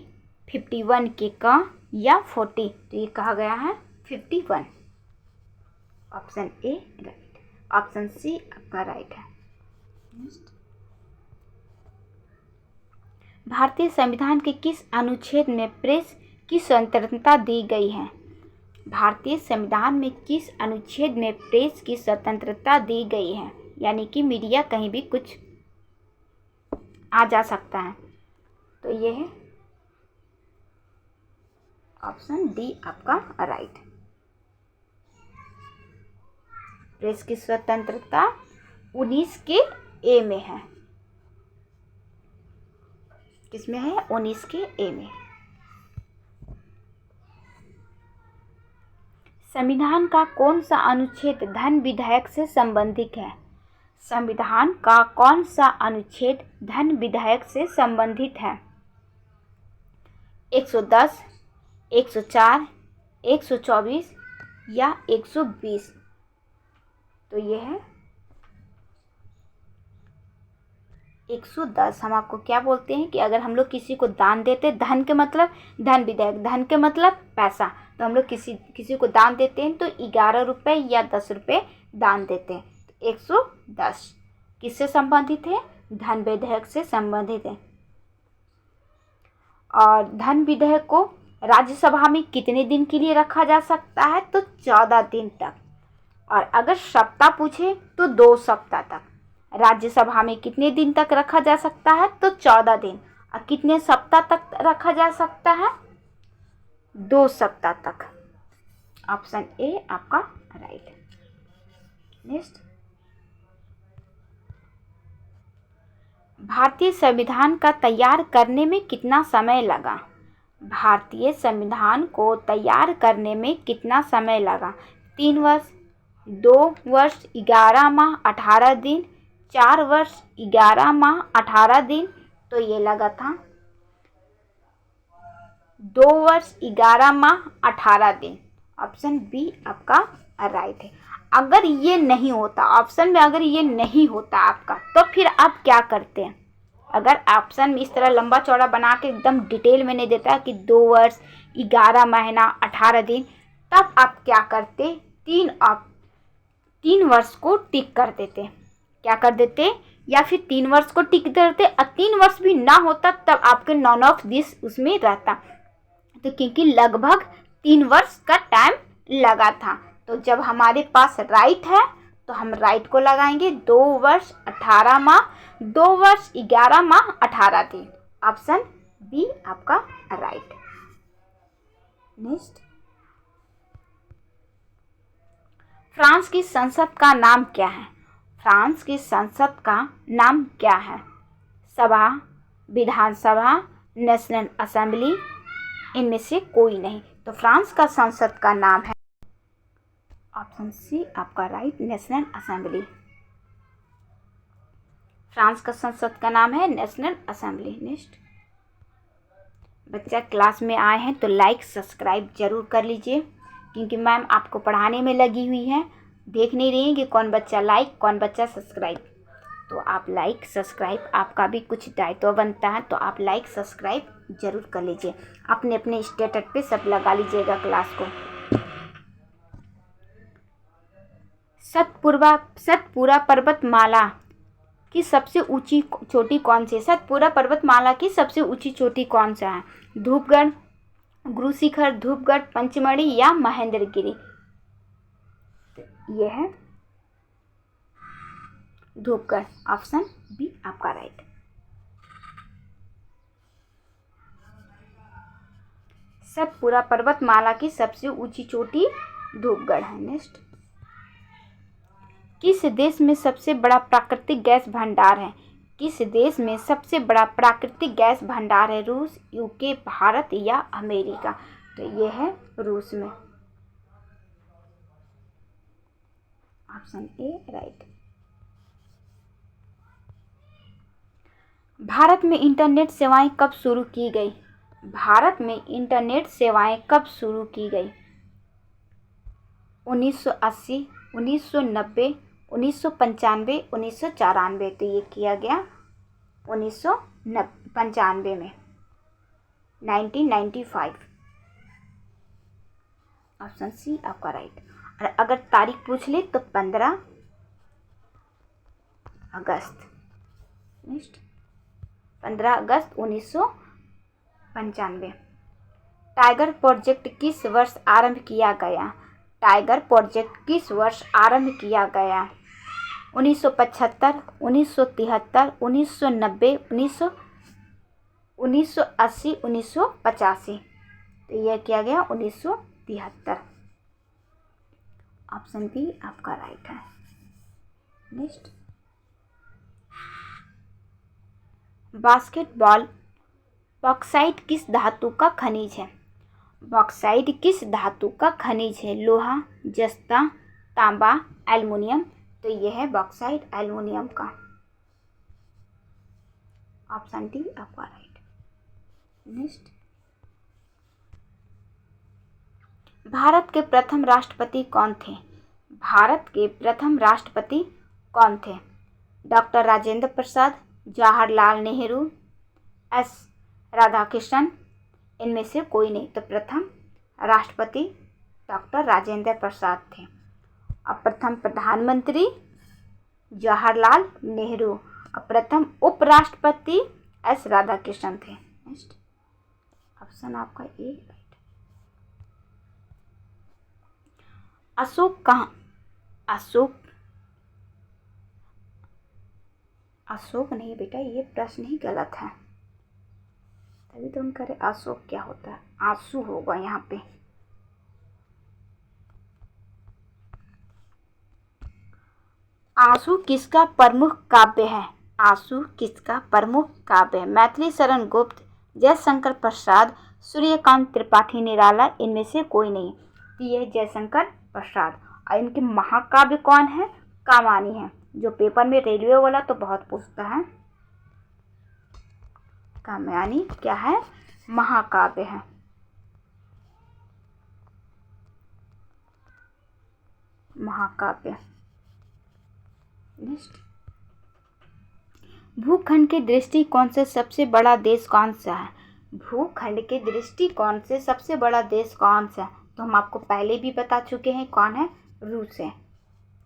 51 के का या 40। तो ये कहा गया है 51। Option A right. Option C आपका राइट है। भारतीय संविधान के किस अनुच्छेद में प्रेस की स्वतंत्रता दी गई है? भारतीय संविधान में किस अनुच्छेद में प्रेस की स्वतंत्रता दी गई है? यानी कि मीडिया कहीं भी कुछ आ जा सकता है। तो ये है ऑप्शन डी आपका राइट। प्रेस की स्वतंत्रता 19 के ए में है। किसमें है? 19 के ए में। संविधान का कौन सा अनुच्छेद धन विधेयक से संबंधित है? संविधान का कौन सा अनुच्छेद धन विधेयक से संबंधित है? 110, 104, 124 या 120। तो ये है 110। हम आपको क्या बोलते हैं कि अगर हम लोग किसी को दान देते, धन के मतलब धन विधेयक, धन के मतलब पैसा, तो हम लोग किसी को दान देते हैं तो 11 रुपये या 10 रुपये दान देते हैं। तो 110 किससे संबंधित है? धन विधेयक से संबंधित है। और धन विधेयक को राज्यसभा में कितने दिन के लिए रखा जा सकता है? तो 14 दिन तक। और अगर सप्ताह पूछे तो 2 सप्ताह तक। राज्यसभा में कितने दिन तक रखा जा सकता है? तो 14 दिन। कितने सप्ताह तक रखा जा सकता है? 2 सप्ताह तक। ऑप्शन ए आपका राइट है। नेक्स्ट, भारतीय संविधान का तैयार करने में कितना समय लगा? भारतीय संविधान को तैयार करने में कितना समय लगा? 3 वर्ष, 2 वर्ष 11 माह 18 दिन, 4 वर्ष 11 माह 18 दिन। तो ये लगा था 2 वर्ष 11 माह 18 दिन। ऑप्शन बी आपका राइट है। अगर ये नहीं होता ऑप्शन में, अगर ये नहीं होता आपका, तो फिर आप क्या करते हैं? अगर ऑप्शन में इस तरह लंबा चौड़ा बना के एकदम डिटेल में नहीं देता कि 2 वर्ष 11 महीना 18 दिन, तब आप क्या करते? 3 वर्ष को टिक कर देते। क्या कर देते? या फिर 3 वर्ष को टिक देते, और 3 वर्ष भी ना होता तब आपके नॉन ऑफ दिस उसमें रहता। तो क्योंकि लगभग 3 वर्ष का टाइम लगा था, तो जब हमारे पास राइट है तो हम राइट को लगाएंगे। 2 वर्ष 18 माह, 2 वर्ष 11 माह 18 दिन। ऑप्शन बी आपका राइट। नेक्स्ट, फ्रांस की संसद का नाम क्या है? फ्रांस की संसद का नाम क्या है? सभा, विधानसभा, नेशनल असेंबली, इनमें से कोई नहीं। तो फ्रांस का संसद का नाम है ऑप्शन सी आपका राइट, नेशनल असेंबली। फ्रांस का संसद का नाम है नेशनल असेंबली। नेक्स्ट, बच्चा क्लास में आए हैं तो लाइक सब्सक्राइब जरूर कर लीजिए, क्योंकि मैम आपको पढ़ाने में लगी हुई है, देख नहीं रही हैं कि कौन बच्चा लाइक कौन बच्चा सब्सक्राइब। तो आप लाइक सब्सक्राइब, आपका भी कुछ दायित्व बनता है, तो आप लाइक सब्सक्राइब जरूर कर लीजिए। अपने अपने स्टेटस पे सब लगा लीजिएगा क्लास को। सतपुरा पर्वतमाला की सबसे ऊंची चोटी कौन सी है? सतपुरा पर्वतमाला की सबसे ऊंची चोटी कौन सा है? धूपगढ़, गुरु शिखर, धूपगढ़, पंचमढ़ी या महेंद्रगिरी? यह है धूपगढ़। ऑप्शन बी आपका राइट। सतपुरा पर्वतमाला की सबसे ऊंची चोटी धूपगढ़ है। नेक्स्ट, किस देश में सबसे बड़ा प्राकृतिक गैस भंडार है? किस देश में सबसे बड़ा प्राकृतिक गैस भंडार है? रूस, यूके, भारत या अमेरिका? तो ये है रूस में। Option A right. भारत में इंटरनेट सेवाएं कब शुरू की गई? भारत में इंटरनेट सेवाएं कब शुरू की गई? 1980, 1990, 1995, 1994। तो ये किया गया 1995 में, 1995। ऑप्शन सी आपका राइट। और अगर तारीख पूछ ले तो 15 अगस्त। नेक्स्ट, 15 अगस्त 1995। टाइगर प्रोजेक्ट किस वर्ष आरंभ किया गया? टाइगर प्रोजेक्ट किस वर्ष आरंभ किया गया? 1975, 1973, 1990, 1980, 1985। तो यह किया गया 1973। ऑप्शन बी आपका राइट है। नेक्स्ट, बास्केटबॉल बॉक्साइट किस धातु का खनिज है? बॉक्साइट किस धातु का खनिज है? लोहा, जस्ता, तांबा, एल्युमिनियम? तो यह है बॉक्साइट एल्युमिनियम का। ऑप्शन डी आपका राइट। नेक्स्ट, भारत के प्रथम राष्ट्रपति कौन थे? भारत के प्रथम राष्ट्रपति कौन थे? Doctor Rajendra Prasad, Jawaharlal Nehru, S Radhakrishnan? इनमें से कोई नहीं। तो प्रथम राष्ट्रपति डॉक्टर राजेंद्र प्रसाद थे। और प्रथम प्रधानमंत्री जवाहरलाल नेहरू, और प्रथम उपराष्ट्रपति एस राधाकृष्णन थे। नेक्स्ट, ऑप्शन आपका ए राइट। अशोक कहाँ? अशोक नहीं बेटा, ये प्रश्न ही गलत है। तभी तो हम करें अशोक क्या होता है, आंसू होगा यहाँ पे। आंसू किसका प्रमुख काव्य है? आंसू किसका प्रमुख काव्य है? मैथिली शरण गुप्त, जयशंकर प्रसाद, सूर्यकांत त्रिपाठी निराला, इनमें से कोई नहीं। तो ये जयशंकर प्रसाद। और इनके महाकाव्य कौन है? कामायनी है, जो पेपर में रेलवे वाला तो बहुत पूछता है। कामायनी क्या है? महाकाव्य है। महाकाव्य। नेक्स्ट, भूखंड के दृष्टिकोण से सबसे बड़ा देश कौन सा है? भूखंड के दृष्टिकोण से सबसे बड़ा देश कौन सा है? तो हम आपको पहले भी बता चुके हैं, कौन है? रूस है।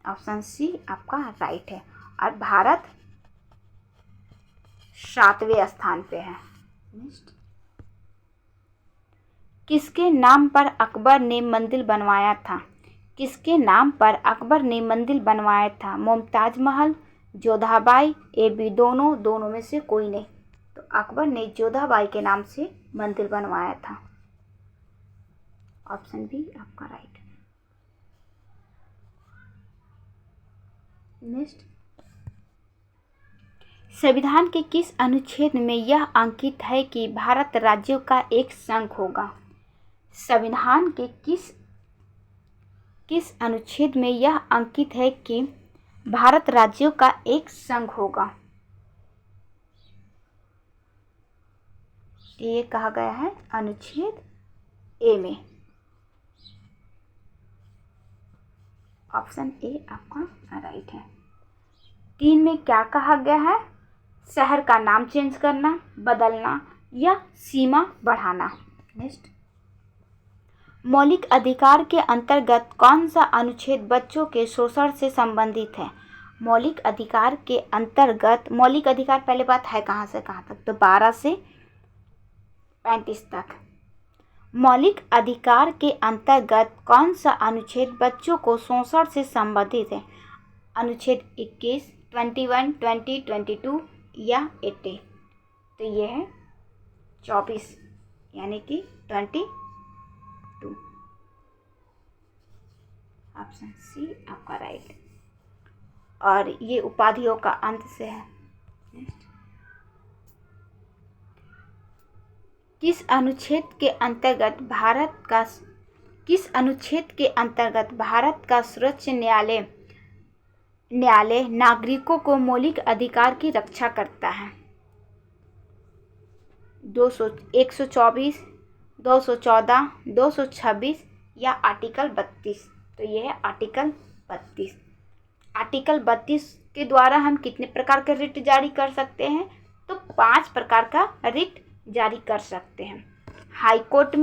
ऑप्शन सी आपका राइट है। और भारत 7वें स्थान पे है। नेक्स्ट, किसके नाम पर अकबर ने मंदिर बनवाया था? किसके नाम पर अकबर ने मंदिर बनवाया था? मुमताज महल, जोधाबाई, दोनों में से कोई नहीं। तो अकबर ने जोधाबाई के नाम से मंदिर बनवाया था। ऑप्शन बी आपका राइट। नेक्स्ट, संविधान के किस अनुच्छेद में यह अंकित है कि भारत राज्यों का एक संघ होगा? संविधान के किस अनुच्छेद में यह अंकित है कि भारत राज्यों का एक संघ होगा? ये कहा गया है अनुच्छेद ए में। ऑप्शन ए आपका राइट है। 3 में क्या कहा गया है? शहर का नाम चेंज करना, बदलना या सीमा बढ़ाना। नेक्स्ट, मौलिक अधिकार के अंतर्गत कौन सा अनुच्छेद बच्चों के शोषण से संबंधित है? मौलिक अधिकार के अंतर्गत, मौलिक अधिकार पहले बात है कहाँ से कहाँ तक? तो 12 से 35 तक। मौलिक अधिकार के अंतर्गत कौन सा अनुच्छेद बच्चों को शोषण से संबंधित है? अनुच्छेद 21, 21, 20, 22 या 80? तो ये है 24 यानी कि 22। ऑप्शन सी आपका राइट। और ये उपाधियों का अंत से है। किस अनुच्छेद के अंतर्गत भारत का सर्वोच्च न्यायालय नागरिकों को मौलिक अधिकार की रक्षा करता है? 124, 214, 226 या आर्टिकल 32? तो ये है आर्टिकल 32। आर्टिकल 32 के द्वारा हम कितने प्रकार का रिट जारी कर सकते हैं? तो 5 प्रकार का रिट जारी कर सकते हैं। हाई कोर्ट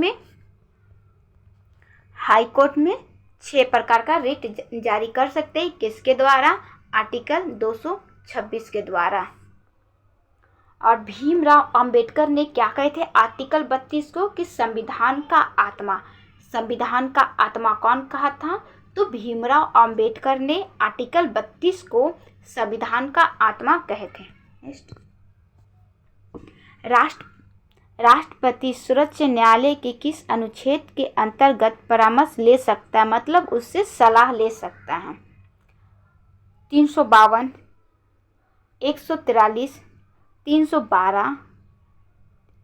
में 6 प्रकार का रिट जारी कर सकते हैं। किसके द्वारा? आर्टिकल 226 के द्वारा। और भीमराव अंबेडकर ने क्या कहे थे आर्टिकल 32 को? कि संविधान का आत्मा। संविधान का आत्मा कौन कहा था? तो भीमराव अंबेडकर ने आर्टिकल 32 को संविधान का आत्मा कहे थे। नेक्स्ट, राष्ट्रपति सर्वोच्च न्यायालय के किस अनुच्छेद के अंतर्गत परामर्श ले सकता है? मतलब उससे सलाह ले सकता है। 352, 143, 312,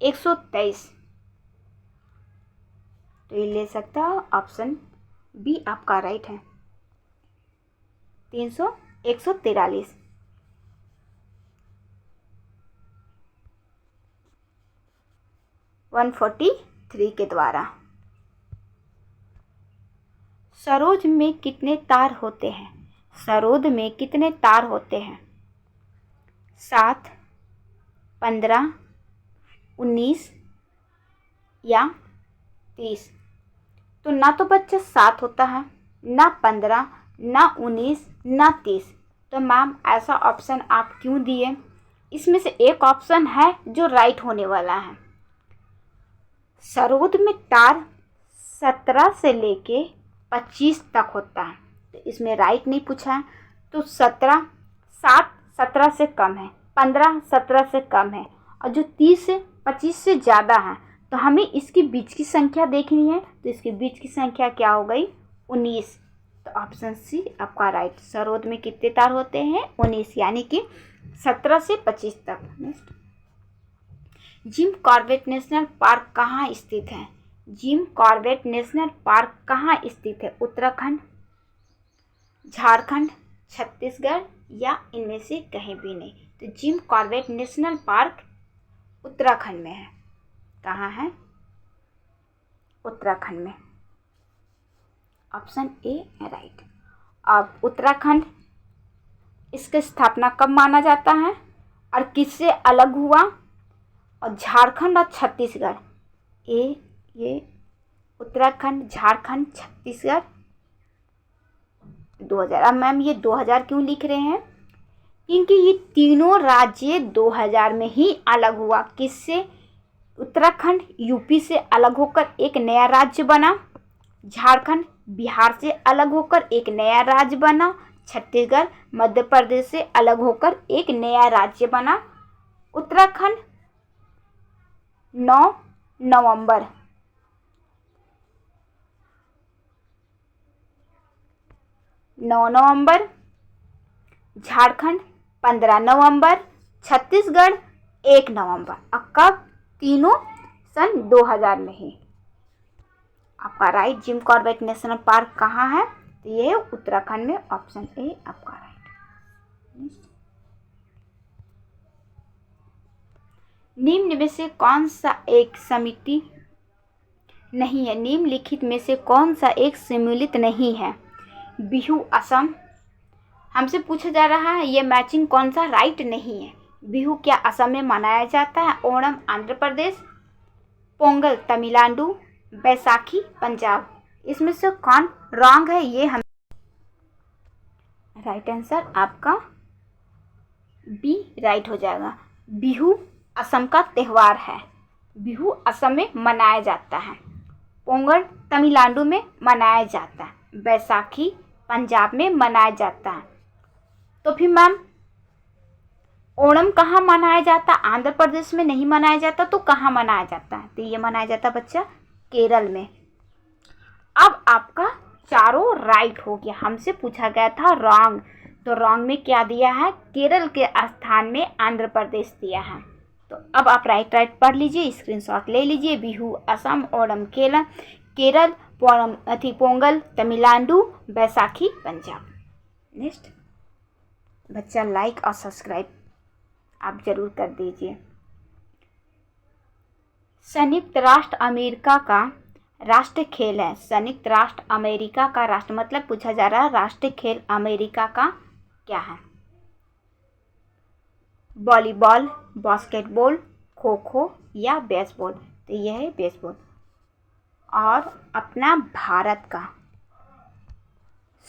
123? तो ये ले सकता है। ऑप्शन बी आपका राइट है, 143। वन 143 के द्वारा। सरोद में कितने तार होते हैं? सरोद में कितने तार होते हैं? 7, 15, 19 या 30? तो ना तो बच्चा 7 होता है, ना 15, ना 19, ना 30। तो मैम ऐसा ऑप्शन आप क्यों दिए? इसमें से एक ऑप्शन है जो राइट होने वाला है। सरोद में तार 17 से लेके 25 तक होता है। तो इसमें राइट नहीं पूछा है। तो 7 17 से कम है, 15 17 से कम है और जो 30 से 25 से ज़्यादा है तो हमें इसके बीच की संख्या देखनी है। तो इसके बीच की संख्या क्या हो गई? 19। तो ऑप्शन सी आपका राइट। सरोद में कितने तार होते हैं? 19, यानी कि 17 से 25 तक। Next, Jim Corbett national park कहाँ स्थित है? जिम कॉर्बेट नेशनल पार्क कहाँ स्थित है? उत्तराखंड, झारखंड, छत्तीसगढ़ या इनमें से कहीं भी नहीं। तो Jim Corbett national park Uttarakhand में है। कहाँ है? उत्तराखंड में। Option A right. अब उत्तराखंड, इसकी स्थापना कब माना जाता है और किससे अलग हुआ? और झारखंड और छत्तीसगढ़, ये उत्तराखंड, झारखंड, छत्तीसगढ़ 2000। अब मैम ये 2000 क्यों लिख रहे हैं? क्योंकि ये तीनों राज्य 2000 में ही अलग हुआ। किससे? उत्तराखंड यूपी से अलग होकर एक नया राज्य बना, झारखंड बिहार से अलग होकर एक नया राज्य बना, छत्तीसगढ़ मध्य प्रदेश से अलग होकर एक नया राज्य बना। उत्तराखंड 9 नवंबर, झारखंड 15 नवंबर, छत्तीसगढ़ 1 नवंबर। अब कब? तीनों सन 2000 में ही। आपका right. Jim Corbett national park कहाँ है? तो ये है उत्तराखंड में। ऑप्शन ए आपका राइट। निम्न में से कौन सा एक समिति नहीं है? निम्नलिखित में से कौन सा एक सम्मिलित नहीं है? बिहू असम, हमसे पूछा जा रहा है ये मैचिंग कौन सा राइट नहीं है। बिहू क्या असम में मनाया जाता है? ओणम आंध्र प्रदेश, पोंगल तमिलनाडु, बैसाखी पंजाब। इसमें से कौन रॉन्ग है? ये हम राइट आंसर आपका बी राइट हो जाएगा। बिहू असम का त्यौहार है। बिहू असम में मनाया जाता है, पोंगल तमिलनाडु में मनाया जाता है, बैसाखी पंजाब में मनाया जाता है। तो फिर मैम ओणम कहाँ मनाया जाता? आंध्र प्रदेश में नहीं मनाया जाता, तो कहाँ मनाया जाता है? तो ये मनाया जाता बच्चा केरल में। अब आपका चारों राइट हो गया। हमसे पूछा गया था रॉन्ग, तो रॉन्ग में क्या दिया है? केरल के स्थान में आंध्र प्रदेश दिया है। तो अब आप राइट पढ़ लीजिए, स्क्रीनशॉट ले लीजिए। बिहू असम, ओणम केरल, पोंगल तमिलनाडु, बैसाखी पंजाब। नेक्स्ट, बच्चा लाइक और सब्सक्राइब आप जरूर कर दीजिए। संयुक्त राष्ट्र अमेरिका का राष्ट्रीय खेल है। संयुक्त राष्ट्र अमेरिका का राष्ट्र मतलब पूछा जा रहा है राष्ट्रीय खेल अमेरिका का क्या है? वॉलीबॉल, बास्केटबॉल, खो खो या बेसबॉल? तो यह है बेसबॉल। और अपना भारत का,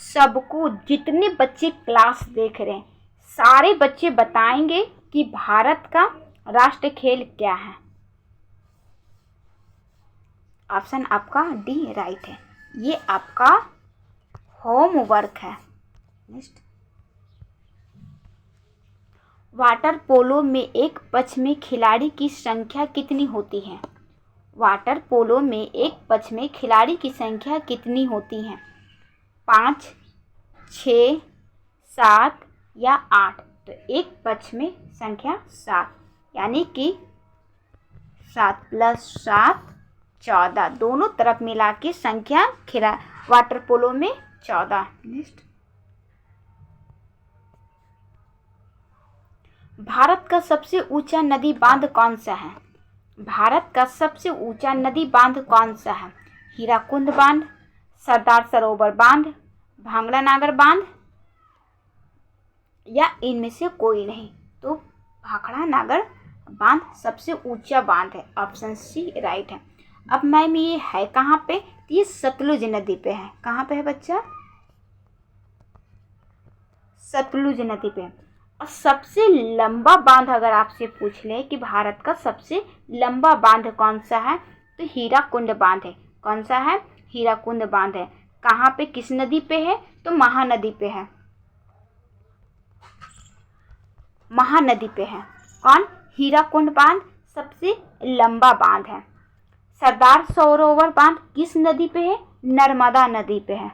सबको जितने बच्चे क्लास देख रहे हैं सारे बच्चे बताएंगे कि भारत का राष्ट्रीय खेल क्या है। ऑप्शन आपका डी राइट है। ये आपका होमवर्क है। नेक्स्ट, वाटर पोलो में एक पक्ष में खिलाड़ी की संख्या कितनी होती है? वाटर पोलो में एक पक्ष में खिलाड़ी की संख्या कितनी होती है? 5, 6, 7 या 8? तो एक पक्ष में संख्या 7, यानी कि 7 + 7 14, दोनों तरफ मिला के संख्या वाटर पोलो में 14। नेक्स्ट, भारत का सबसे ऊंचा नदी बांध कौन सा है? भारत का सबसे ऊंचा नदी बांध कौन सा है? हीराकुंड बांध, सरदार सरोवर बांध, भांगड़ा नागर बांध या इनमें से कोई नहीं? तो भाखड़ा नागर बांध सबसे ऊंचा बांध है। ऑप्शन सी राइट है। अब मैम ये है कहाँ पे? ये सतलुज नदी पे है। कहाँ पे है बच्चा? सतलुज नदी पे। और सबसे लंबा बांध अगर आपसे पूछ ले कि भारत का सबसे लंबा बांध कौन सा है, तो हीराकुंड बांध है। कौन सा है? हीराकुंड बांध है। कहाँ पे, किस नदी पे है? तो महानदी पे है। महानदी पे है। कौन? हीराकुंड बांध सबसे लंबा बांध है। सरदार सरोवर बांध किस नदी पे है? नर्मदा नदी पे है,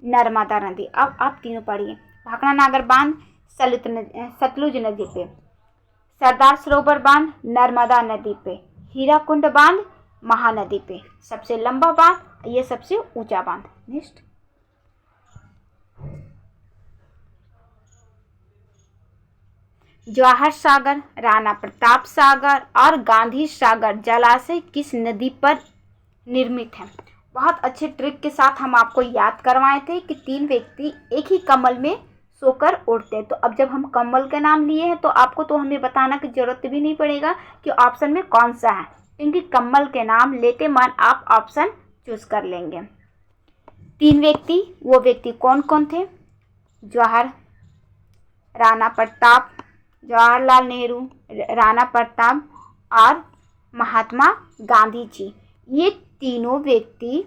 नर्मदा नदी। अब आप तीनों पढ़िए। भाखड़ा नागर बांध सतलुज नदी पे, सरदार सरोवर बांध नर्मदा नदी पे, हीराकुंड बांध महानदी पे। सबसे लंबा बांध, ये सबसे ऊंचा बांध। नेक्स्ट, जवाहर सागर, राणा प्रताप सागर और गांधी सागर जलाशय किस नदी पर निर्मित है? बहुत अच्छे ट्रिक के साथ हम आपको याद करवाए थे कि 3 व्यक्ति एक ही कमल में सोकर उड़ते हैं। तो अब जब हम कमल का नाम लिए हैं तो आपको तो हमें बताना की जरूरत भी नहीं पड़ेगा कि ऑप्शन में कौन सा है, क्योंकि कमल के नाम लेते मन आप ऑप्शन चूज कर लेंगे। 3 व्यक्ति, वो व्यक्ति कौन कौन थे? राणा प्रताप, जवाहरलाल नेहरू, राणा प्रताप और महात्मा गांधी जी। ये तीनों व्यक्ति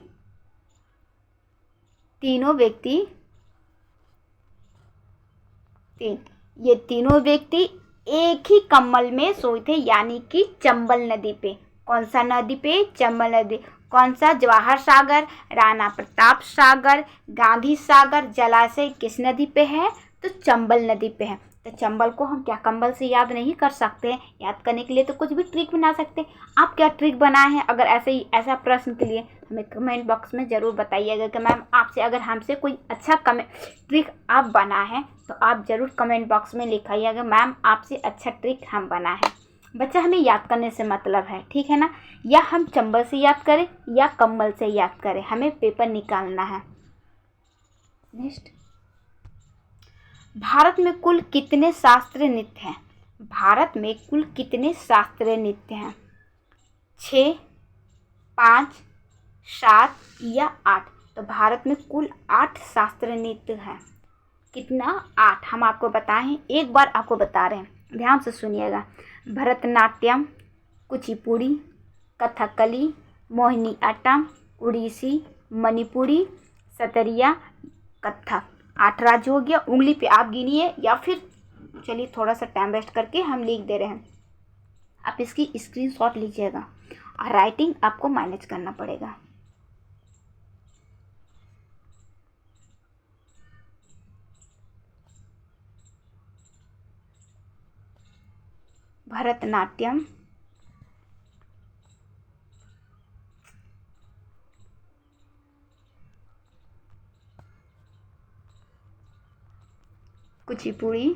एक ही कमल में सोए थे, यानी कि चंबल नदी पे। कौन सा नदी पे? चंबल नदी। कौन सा? जवाहर सागर, राणा प्रताप सागर, गांधी सागर जलाशय किस नदी पे है? तो चंबल नदी पे है। तो चंबल को हम क्या कंबल से याद नहीं कर सकते? याद करने के लिए तो कुछ भी ट्रिक बना सकते। आप क्या ट्रिक बनाए हैं? अगर ऐसा प्रश्न के लिए हमें कमेंट बॉक्स में ज़रूर बताइएगा कि मैम आपसे अगर हमसे कोई अच्छा ट्रिक आप बना है तो आप ज़रूर कमेंट बॉक्स में लिखाइएगा मैम आपसे अच्छा ट्रिक हम बना है। बच्चा, हमें याद करने से मतलब है, ठीक है ना? या हम चंबल से याद करें या कम्बल से याद करें, हमें पेपर निकालना है। नेक्स्ट, भारत में कुल कितने शास्त्रीय नृत्य हैं? भारत में कुल कितने शास्त्रीय नृत्य हैं? 6, 5, 7 या 8? तो भारत में कुल 8 शास्त्रीय नृत्य हैं। कितना? 8। हम आपको बताएं, एक बार आपको बता रहे हैं, ध्यान से सुनिएगा। भरतनाट्यम, कुचिपुड़ी, कथकली, मोहिनीअट्टम, उड़ीसी, मणिपुरी, सतरिया, कथक। 8 राज्य हो गया। उंगली पे आप गिनिए या फिर चलिए थोड़ा सा टाइम वेस्ट करके हम लिख दे रहे हैं, आप इसकी स्क्रीनशॉट लीजिएगा और राइटिंग आपको मैनेज करना पड़ेगा। भरतनाट्यम, कुचिपुड़ी,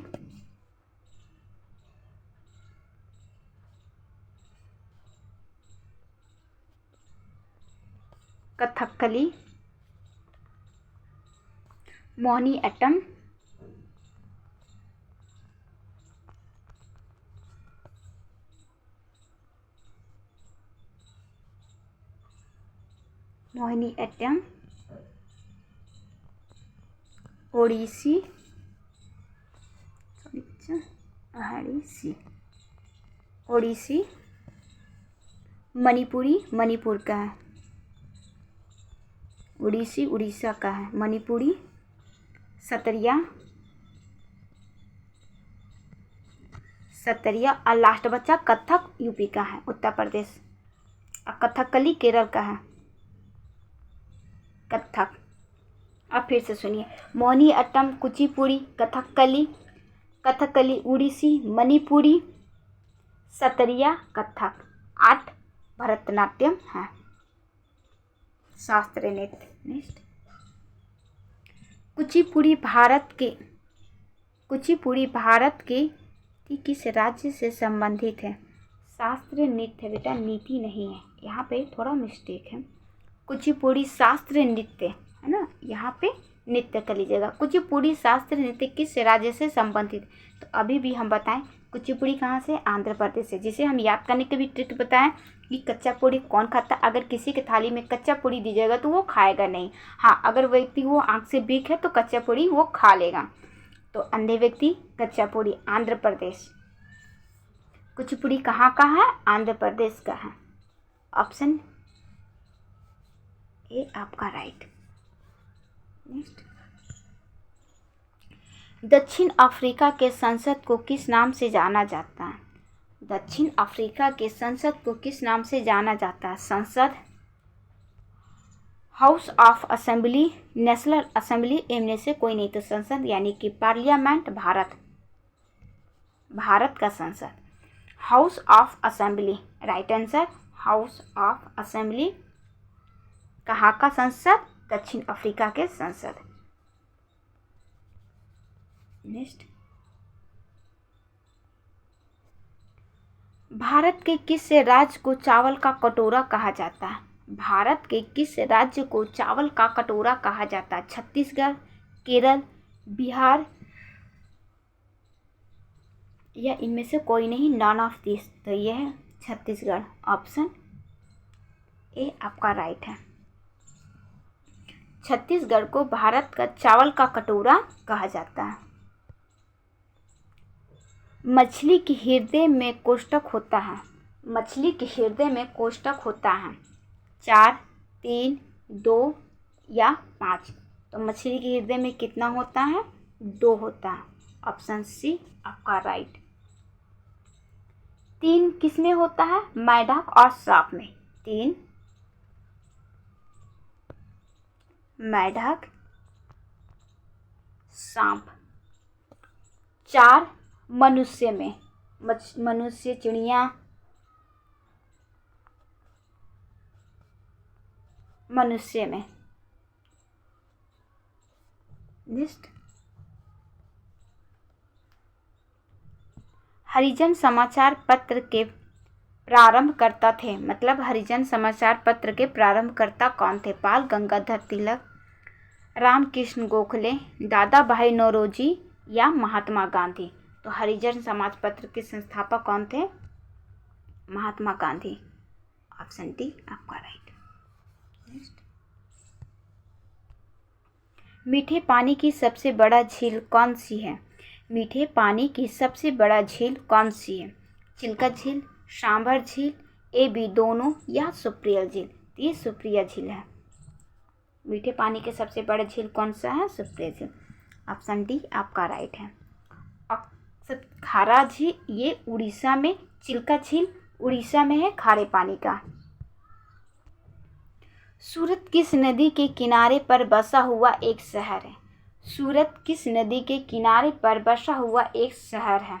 कथकली, मोहिनीअट्टम, ओडिसी, ओडिसी, मणिपुरी, मणिपुर का है। उड़ीसी उड़ीसा का है। मणिपुरी, सतरिया और लास्ट बच्चा कथक यूपी का है, उत्तर प्रदेश। और कथकली केरल का है, कथक। अब फिर से सुनिए, मोहिनीअट्टम, कुचिपुड़ी, कथकली उड़ीसी, मणिपुरी, सतरिया, कथक। 8 भरतनाट्यम है, शास्त्रीय नृत्य। नेक्स्ट, कुचिपुड़ी भारत के किस राज्य से संबंधित है? शास्त्रीय नृत्य बेटा, नीति नहीं है, यहाँ पे थोड़ा मिस्टेक है। कुचिपुड़ी शास्त्रीय नृत्य है ना, यहाँ पे नृत्य कर लीजिएगा। कुचिपुड़ी शास्त्रीय नृत्य किस राज्य से संबंधित? तो अभी भी हम बताएं, कुचिपुड़ी कहाँ से? आंध्र प्रदेश से। जिसे हम याद करने के भी ट्रिक बताएं कि कच्चा पूड़ी कौन खाता है। अगर किसी की थाली में कच्चा पूड़ी दीजिएगा तो वो खाएगा नहीं। हाँ, अगर व्यक्ति वो आँख से वीक है तो कच्चा पूड़ी वो खा लेगा। तो अंधे व्यक्ति कच्चा पूड़ी, आंध्र प्रदेश। कुचिपुड़ी कहाँ का है? आंध्र प्रदेश का है। ऑप्शन ए आपका राइट। नेक्स्ट, दक्षिण अफ्रीका के संसद को किस नाम से जाना जाता है? दक्षिण अफ्रीका के संसद को किस नाम से जाना जाता है? संसद, house of assembly, national assembly, इनमें से कोई नहीं। तो संसद यानी कि पार्लियामेंट, भारत का संसद। House of assembly, right answer, house of assembly. कहाँ का संसद? दक्षिण अफ्रीका के संसद। नेक्स्ट, भारत के किस राज्य को चावल का कटोरा कहा जाता है? भारत के किस राज्य को चावल का कटोरा कहा जाता है? छत्तीसगढ़, केरल, बिहार या इनमें से कोई नहीं, नॉन ऑफ दिस। तो यह है छत्तीसगढ़। ऑप्शन ए आपका राइट है। छत्तीसगढ़ को भारत का चावल का कटोरा कहा जाता है। मछली के हृदय में कोष्ठक होता है। मछली के हृदय में कोष्ठक होता है 4, 3, 2 या 5। तो मछली के हृदय में कितना होता है? 2 होता है। ऑप्शन सी आपका राइट। 3 किस में होता है? मेंढक और सांप में। 3 मेंढक, सांप। 4 मनुष्य में, मनुष्य, चिड़िया, मनुष्य में। नेक्स्ट, हरिजन समाचार पत्र के प्रारंभकर्ता थे। मतलब हरिजन समाचार पत्र के प्रारंभकर्ता कौन थे? बाल गंगाधर तिलक, रामकृष्ण गोखले, दादा भाई नौरोजी या महात्मा गांधी। तो हरिजन समाज पत्र के संस्थापक कौन थे? महात्मा गांधी। ऑप्शन डी आपका राइट। मीठे पानी की सबसे बड़ा झील कौन सी है? मीठे पानी की सबसे बड़ा झील कौन सी है? चिल्का झील, सांभर झील, ए बी दोनों या सुप्रिया झील। ये सुप्रिया झील है। मीठे पानी के सबसे बड़ा झील कौन सा है? सुप्रिया झील। ऑप्शन डी आपका राइट है। खारा झील ये उड़ीसा में, चिल्का झील उड़ीसा में है, खारे पानी का। सूरत किस नदी के किनारे पर बसा हुआ एक शहर है? सूरत किस नदी के किनारे पर बसा हुआ एक शहर है?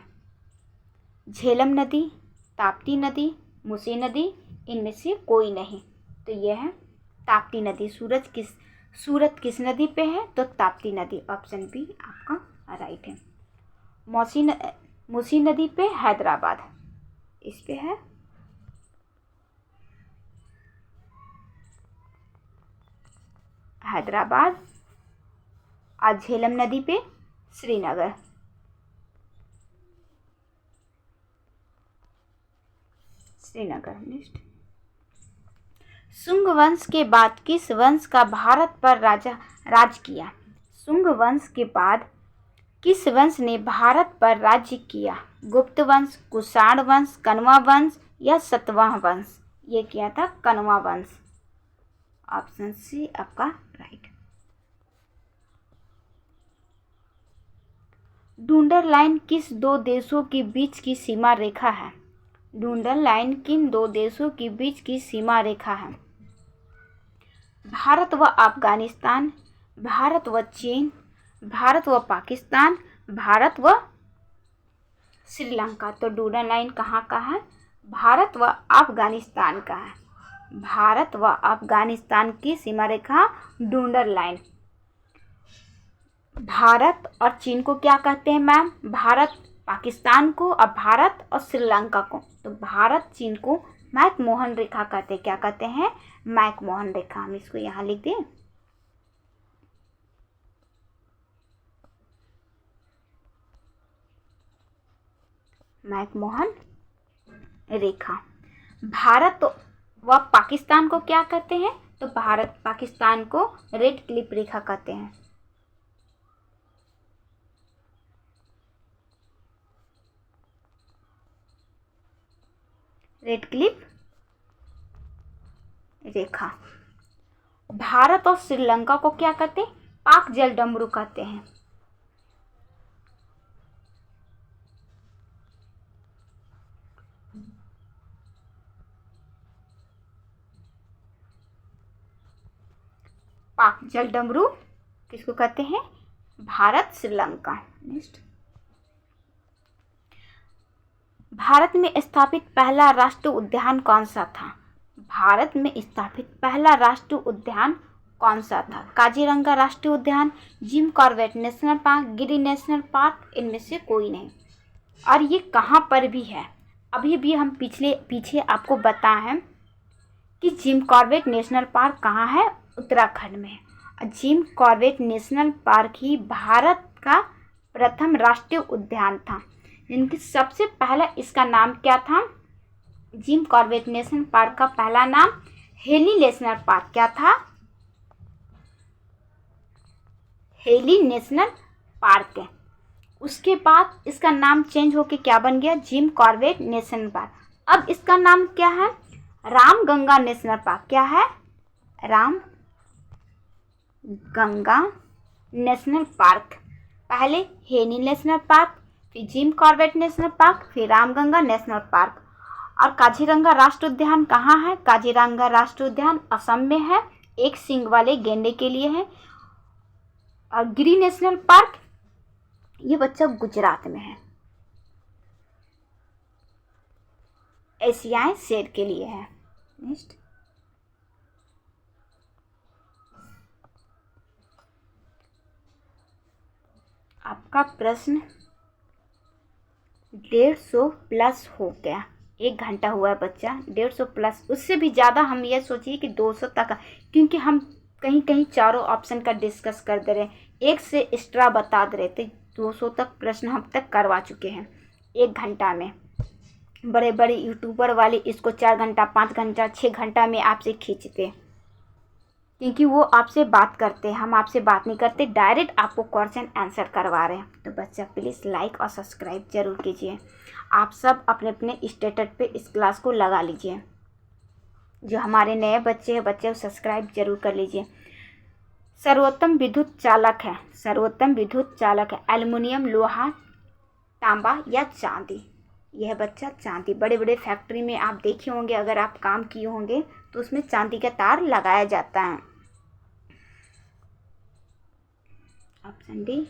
झेलम नदी, ताप्ती नदी, मूसी नदी, इनमें से कोई नहीं। तो यह है ताप्ती नदी। सूरत किस नदी पे है? तो ताप्ती नदी। ऑप्शन बी आपका राइट है। मूसी नदी पे हैदराबाद, इस पे है। हैदराबाद। और झेलम नदी पे श्रीनगर। नेक्स्ट, शुंग वंश के बाद किस वंश का भारत पर राज किया? शुंग वंश के बाद किस वंश ने भारत पर राज्य किया? गुप्त वंश, कुषाण वंश, कण्वा वंश या सातवाहन वंश? ये किया था कण्वा वंश। ऑप्शन सी आपका राइट। डुंडर लाइन किस 2 देशों के बीच की सीमा रेखा है? डुंडर लाइन किन 2 देशों के बीच की सीमा रेखा है? भारत व अफगानिस्तान, भारत व चीन, भारत व पाकिस्तान, भारत व श्रीलंका। तो डुंडर लाइन कहाँ का है? भारत व अफगानिस्तान का है। भारत व अफगानिस्तान की सीमा रेखा डुंडर लाइन। भारत और चीन को क्या कहते हैं मैम? भारत पाकिस्तान को, और भारत और श्रीलंका को। तो भारत चीन को मैकमोहन रेखा कहते हैं। क्या कहते हैं? मैकमोहन रेखा। हम इसको यहाँ लिख दें। मैकमोहन रेखा। भारत व पाकिस्तान को क्या कहते हैं? तो भारत पाकिस्तान को रेड क्लिफ रेखा कहते हैं। रेड क्लिफ रेखा। भारत और श्रीलंका को क्या कहते हैं? पाक जल डमरू कहते हैं। पाक जलडमरू किसको कहते हैं? भारत श्रीलंका। नेक्स्ट, भारत में स्थापित पहला राष्ट्रीय उद्यान कौन सा था? भारत में स्थापित पहला राष्ट्रीय उद्यान कौन सा था? काजीरंगा राष्ट्रीय उद्यान, जिम कॉर्बेट नेशनल पार्क, गिरी नेशनल पार्क, इनमें से कोई नहीं। और ये कहाँ पर भी है? अभी भी हम पीछे आपको बताए हैं कि जिम कॉर्बेट नेशनल पार्क कहाँ है? उत्तराखंड में है। जिम कॉर्बेट नेशनल पार्क ही भारत का प्रथम राष्ट्रीय उद्यान था। जिनकी सबसे पहला इसका नाम क्या था? जिम कॉर्बेट नेशनल पार्क का पहला नाम हेली नेशनल पार्क क्या था? हेली नेशनल पार्क है। उसके बाद इसका नाम चेंज होके क्या बन गया? Jim Corbett national park. अब इसका नाम क्या है? Ramganga national park. क्या है? Ramganga national park. पहले हेनी नेशनल पार्क, फिर जिम कॉर्बेट नेशनल पार्क, फिर रामगंगा नेशनल पार्क। और काजीरंगा राष्ट्रीय उद्यान कहाँ है? काजीरंगा राष्ट्रीय उद्यान असम में है, एक सींग वाले गेंडे के लिए है। और गिरी नेशनल पार्क ये बच्चा गुजरात में है, एशियाई शेर के लिए है। नेक्स्ट, आपका प्रश्न 150 प्लस हो गया। 1 घंटा हुआ है बच्चा, 150 प्लस। उससे भी ज़्यादा हम ये सोचिए कि 200 तक, क्योंकि हम कहीं कहीं चारों ऑप्शन का डिस्कस कर दे रहे हैं, एक से एक्स्ट्रा बता दे रहे थे। 200 तक प्रश्न हम तक करवा चुके हैं 1 घंटा में। बड़े बड़े यूट्यूबर वाले इसको 4 घंटा, 5 घंटा, 6 घंटा में आपसे खींचते, क्योंकि वो आपसे बात करते हैं। हम आपसे बात नहीं करते, डायरेक्ट आपको क्वेश्चन आंसर करवा रहे हैं। तो बच्चा प्लीज़ लाइक और सब्सक्राइब जरूर कीजिए। आप सब अपने अपने स्टेटस पे इस क्लास को लगा लीजिए। जो हमारे नए बच्चे हैं, बच्चे सब्सक्राइब जरूर कर लीजिए। सर्वोत्तम विद्युत चालक है, सर्वोत्तम विद्युत चालक है एल्युमिनियम, लोहा, तांबा या चांदी? यह बच्चा चांदी। बड़े बड़े फैक्ट्री में आप देखे होंगे, अगर आप काम किए होंगे तो उसमें चांदी का तार लगाया जाता है। Option D.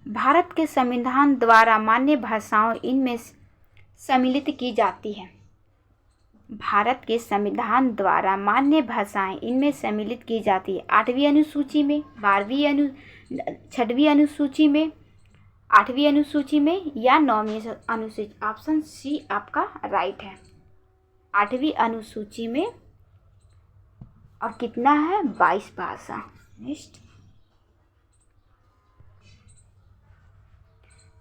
भारत के संविधान द्वारा मान्य भाषाओं इनमें सम्मिलित की जाती है। भारत के संविधान द्वारा मान्य भाषाएं इनमें सम्मिलित की जाती है। 8वीं अनुसूची में, 6वीं अनुसूची में, 8वीं अनुसूची में या 9वीं अनुसूची? ऑप्शन सी आपका राइट है, 8वीं अनुसूची में। और कितना है? 22 भाषा। नेक्स्ट,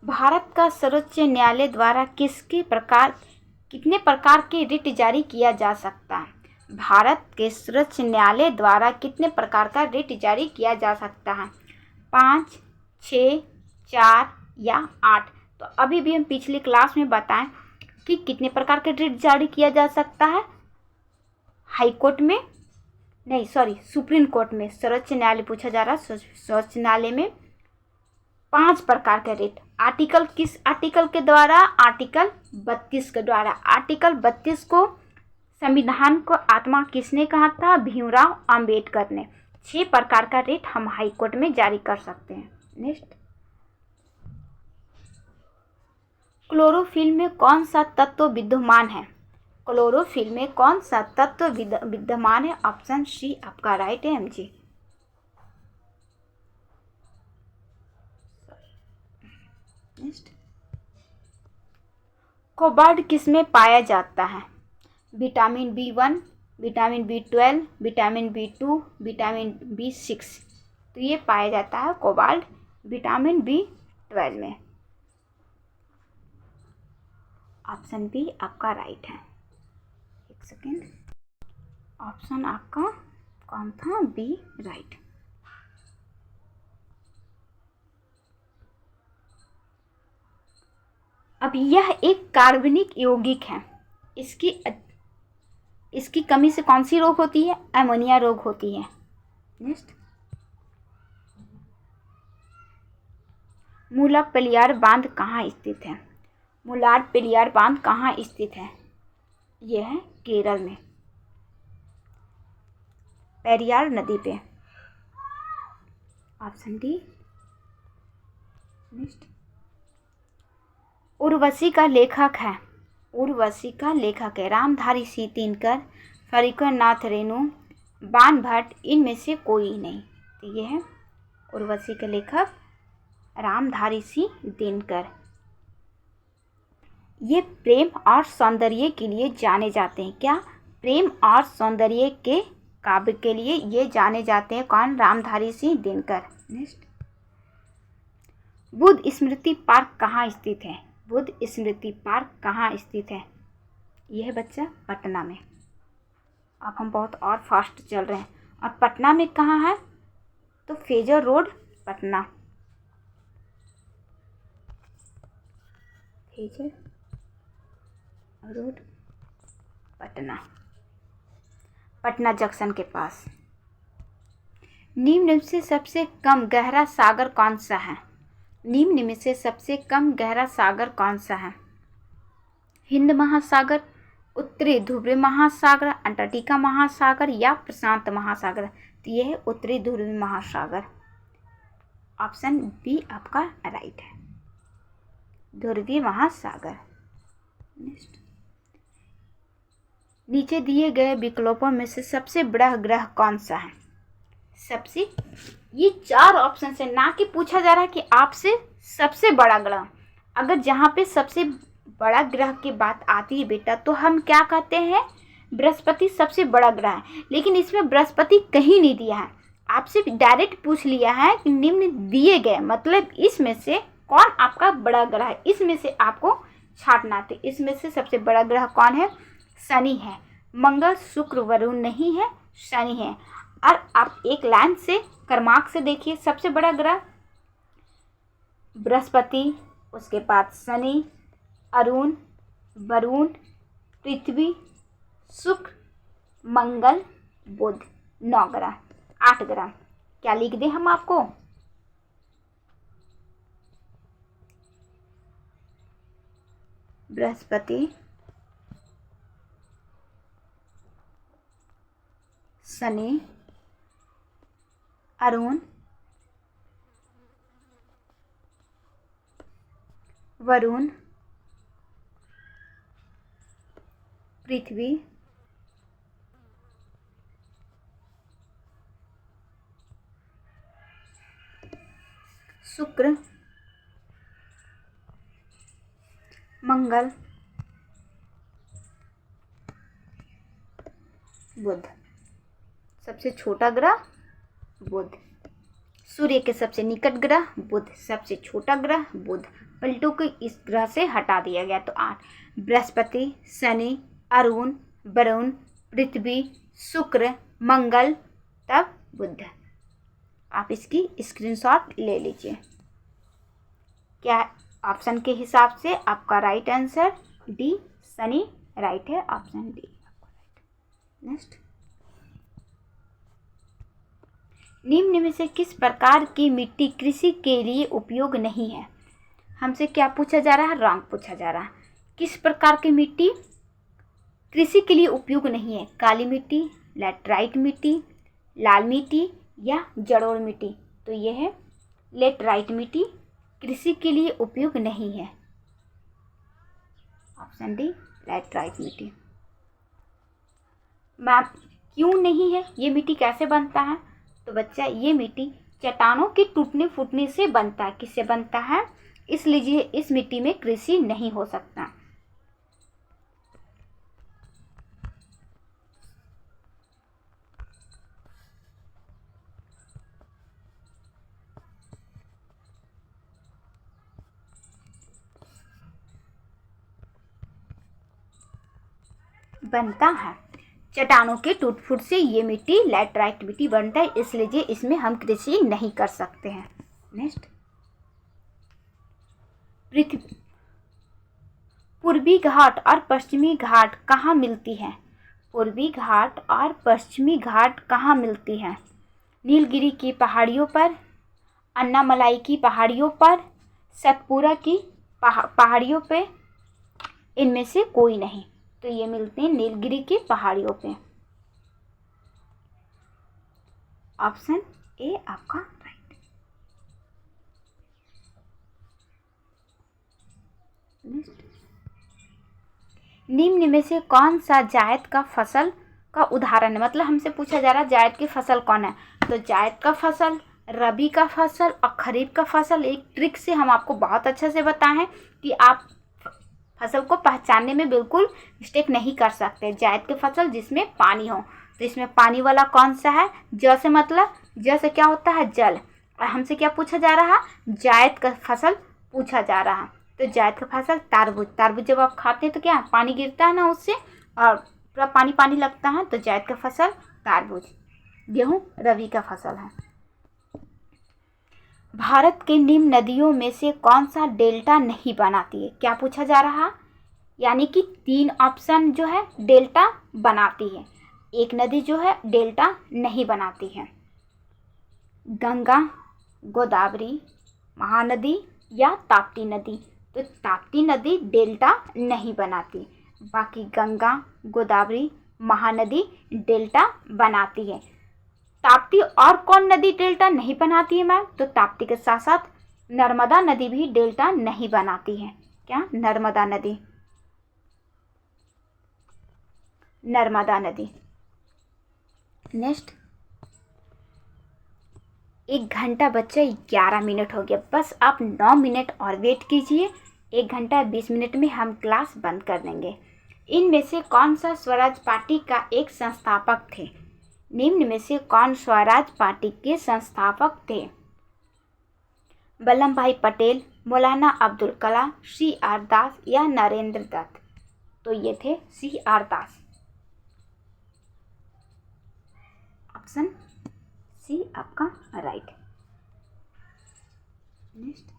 भारत का सर्वोच्च न्यायालय द्वारा कितने प्रकार के रिट जारी किया जा सकता है? भारत के सर्वोच्च न्यायालय द्वारा कितने प्रकार का रिट जारी किया जा सकता है? 5, 6, 4 या 8? तो अभी भी हम पिछली क्लास में बताएं कि कितने प्रकार के रिट जारी किया जा सकता है। हाई कोर्ट में नहीं, सॉरी, सुप्रीम कोर्ट में। सर्वोच्च न्यायालय पूछा जा रहा है। सर्वोच्च न्यायालय में 5 प्रकार के रिट। आर्टिकल किस आर्टिकल के द्वारा? आर्टिकल 32 के द्वारा। आर्टिकल 32 को संविधान को आत्मा किसने कहा था? भीमराव अंबेडकर ने। 6 प्रकार का रिट हम हाई कोर्ट में जारी कर सकते हैं। नेक्स्ट, क्लोरोफिल में कौन सा तत्व विद्यमान है? क्लोरोफिल में कौन सा तत्व विद्यमान है? ऑप्शन सी आपका राइट है, एमजी। नेक्स्ट, कोबाल्ट किस में पाया जाता है? Vitamin B1, vitamin B12, vitamin B2, vitamin B6। तो ये पाया जाता है कोबाल्ट विटामिन B12 में। ऑप्शन बी आपका राइट है। एक सेकेंड, ऑप्शन आपका कौन था? B right. अब यह एक कार्बनिक यौगिक है। इसकी कमी से कौन सी रोग होती है? अमोनिया रोग होती है। नेक्स्ट, मुल्ला पेरियार बांध कहाँ स्थित है? मुल्ला पेरियार बांध कहाँ स्थित है? यह है केरल में। पेरियार नदी पे। Option D. नेक्स्ट, उर्वशी का लेखक है, उर्वशी का लेखक है रामधारी सिंह दिनकर, फरीकरनाथ रेणु, बाण भट्ट, इनमें से कोई नहीं। तो ये है उर्वशी के लेखक रामधारी सिंह दिनकर। ये प्रेम और सौंदर्य के लिए जाने जाते हैं। क्या? प्रेम और सौंदर्य के काव्य के लिए ये जाने जाते हैं। कौन? रामधारी सिंह दिनकर। नेक्स्ट, बुद्ध स्मृति पार्क कहाँ स्थित है? बुद्ध स्मृति पार्क कहाँ स्थित है? यह है बच्चा पटना में। अब हम बहुत और फास्ट चल रहे हैं। और पटना में कहाँ है? तो phasor road Patna. Phasor road Patna, Patna junction के पास। निम्न में से सबसे कम गहरा सागर कौन सा है? निम्न में से सबसे कम गहरा सागर कौन सा है? हिंद महासागर, उत्तरी ध्रुवीय महासागर, अंटार्कटिका महासागर या प्रशांत महासागर? तो यह है उत्तरी ध्रुवीय महासागर। ऑप्शन बी आपका राइट है, ध्रुवीय महासागर। नेक्स्ट, नीचे दिए गए विकल्पों में से सबसे बड़ा ग्रह कौन सा है? सबसे, ये 4 ऑप्शन से ना कि पूछा जा रहा है कि आपसे सबसे बड़ा ग्रह। अगर जहाँ पे सबसे बड़ा ग्रह की बात आती है बेटा तो हम क्या कहते हैं? बृहस्पति सबसे बड़ा ग्रह है। लेकिन इसमें बृहस्पति कहीं नहीं दिया है, आपसे डायरेक्ट पूछ लिया है कि निम्न दिए गए, मतलब इसमें से कौन आपका बड़ा ग्रह है, इसमें से आपको छांटना। तो इसमें से सबसे बड़ा ग्रह कौन है? शनि है। मंगल, शुक्र, वरुण नहीं है, शनि है। और आप एक लाइन से क्रमांक से देखिए, सबसे बड़ा ग्रह बृहस्पति, उसके बाद शनि, अरुण, वरुण, पृथ्वी, शुक्र, मंगल, बुध। 9 ग्रह, 8 ग्रह। क्या लिख दें हम आपको? बृहस्पति, शनि, अरुण, वरुण, पृथ्वी, शुक्र, मंगल, बुध। सबसे छोटा ग्रह बुध। सूर्य के सबसे निकट ग्रह बुध, सबसे छोटा ग्रह बुध। प्लूटो को इस ग्रह से हटा दिया गया। तो 8, बृहस्पति, शनि, अरुण, वरुण, पृथ्वी, शुक्र, मंगल, तब बुध। आप इसकी स्क्रीनशॉट ले लीजिए। क्या ऑप्शन के हिसाब से आपका right answer D, Shani right है। ऑप्शन डी आपका राइट। नेक्स्ट, निम्न में से किस प्रकार की मिट्टी कृषि के लिए उपयोग नहीं है? हमसे क्या पूछा जा रहा है? रॉन्ग पूछा जा रहा है। किस प्रकार की मिट्टी कृषि के लिए उपयोग नहीं है? काली मिट्टी, लैटराइट मिट्टी, लाल मिट्टी या जलोढ़ मिट्टी? तो ये है लैटराइट मिट्टी कृषि के लिए उपयोग नहीं है। ऑप्शन डी, लैटराइट मिट्टी। मैम क्यों नहीं है? ये मिट्टी कैसे बनता है? तो बच्चा ये मिट्टी चट्टानों के टूटने फूटने से बनता है। किससे बनता है? इसलिए इस मिट्टी में कृषि नहीं हो सकता। बनता है चट्टानों के टूट फूट से ये मिट्टी लैटराइट मिट्टी बनता है, इसलिए इसमें हम कृषि नहीं कर सकते हैं। नेक्स्ट, पृथ्वी पूर्वी घाट और पश्चिमी घाट कहाँ मिलती है? पूर्वी घाट और पश्चिमी घाट कहाँ मिलती है? नीलगिरी की पहाड़ियों पर, अन्नामलाई की पहाड़ियों पर, सतपुरा की पहाड़ियों पे, इनमें से कोई नहीं। तो ये मिलते हैं नीलगिरी की पहाड़ियों पे। ऑप्शन ए आपका राइट। निम्न में से कौन सा जायद का फसल का उदाहरण है? मतलब हमसे पूछा जा रहा है जायद की फसल कौन है, तो जायद का फसल, रबी का फसल और खरीफ का फसल। एक ट्रिक से हम आपको बहुत अच्छे से बताए हैं कि आप फसल को पहचानने में बिल्कुल मिस्टेक नहीं कर सकते। जायद की फसल जिसमें पानी हो, तो इसमें पानी वाला कौन सा है? ज से मतलब ज से क्या होता है? जल। और हमसे क्या पूछा जा रहा? जायद का फसल पूछा जा रहा। तो जायद का फसल तारबूज। तारबूज जब आप खाते हैं तो क्या पानी गिरता है ना उससे, और पूरा पानी पानी लगता है, तो जायद का फसल तारबूज। गेहूँ रबी का फसल है। भारत के निम्न नदियों में से कौन सा डेल्टा नहीं बनाती है? क्या पूछा जा रहा? यानी कि 3 ऑप्शन जो है डेल्टा बनाती है, एक नदी जो है डेल्टा नहीं बनाती है। गंगा, गोदावरी, महानदी या ताप्ती नदी। तो ताप्ती नदी डेल्टा नहीं बनाती, बाकी गंगा, गोदावरी, महानदी डेल्टा बनाती है। ताप्ती और कौन नदी डेल्टा नहीं बनाती है मैम? तो ताप्ती के साथ साथ नर्मदा नदी भी डेल्टा नहीं बनाती है। क्या? नर्मदा नदी। नर्मदा नदी। नेक्स्ट, 1 घंटा बच्चा 11 मिनट हो गया, बस आप 9 मिनट और वेट कीजिए। 1 घंटा 20 मिनट में हम क्लास बंद कर देंगे। इनमें से कौन सा स्वराज पार्टी का एक संस्थापक थे? निम्न में से कौन स्वराज पार्टी के संस्थापक थे? वल्लभ भाई पटेल, मौलाना अब्दुल कलाम, CR दास या नरेंद्र दत्त। तो ये थे CR दास। ऑप्शन सी आपका राइट। नेक्स्ट,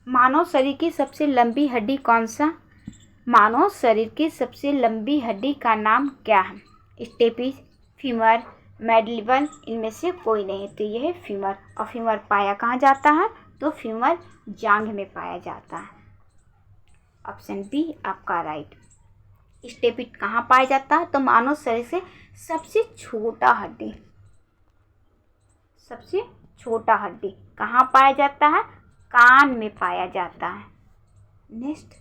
मानव शरीर की सबसे लंबी हड्डी कौन सा? मानव शरीर की सबसे लंबी हड्डी का नाम क्या है? स्टेपिस, फीमर, मैंडिबल, इनमें से कोई नहीं। तो यह है फीमर। और फीमर पाया कहाँ जाता है? तो फीमर जांघ में पाया जाता है। ऑप्शन बी आपका राइट। स्टेपिस कहाँ पाया जाता है? तो मानव शरीर से सबसे छोटा हड्डी, सबसे छोटा हड्डी कहाँ पाया जाता है? कान में पाया जाता है। नेक्स्ट,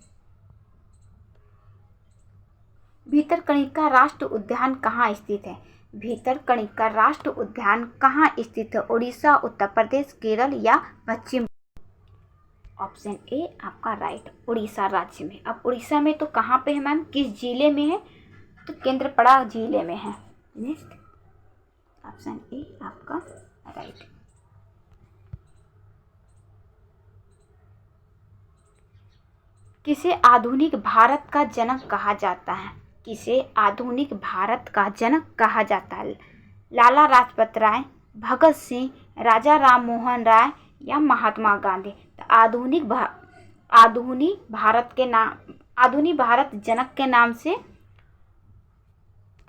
भीतरकनिका राष्ट्रीय उद्यान कहाँ स्थित है? भीतरकनिका राष्ट्रीय उद्यान कहाँ स्थित है? उड़ीसा, उत्तर प्रदेश, केरल या पश्चिम? ऑप्शन ए आपका राइट, उड़ीसा राज्य में। अब उड़ीसा में तो कहाँ पे है मैम? किस जिले में है? तो केंद्रपड़ा जिले में है। नेक्स्ट, ऑप्शन ए आपका राइट। किसे आधुनिक भारत का जनक कहा जाता है? किसे आधुनिक भारत का जनक कहा जाता है? लाला लाजपत राय, भगत सिंह, राजा राम मोहन राय या महात्मा गांधी? तो आधुनिक भारत जनक के नाम से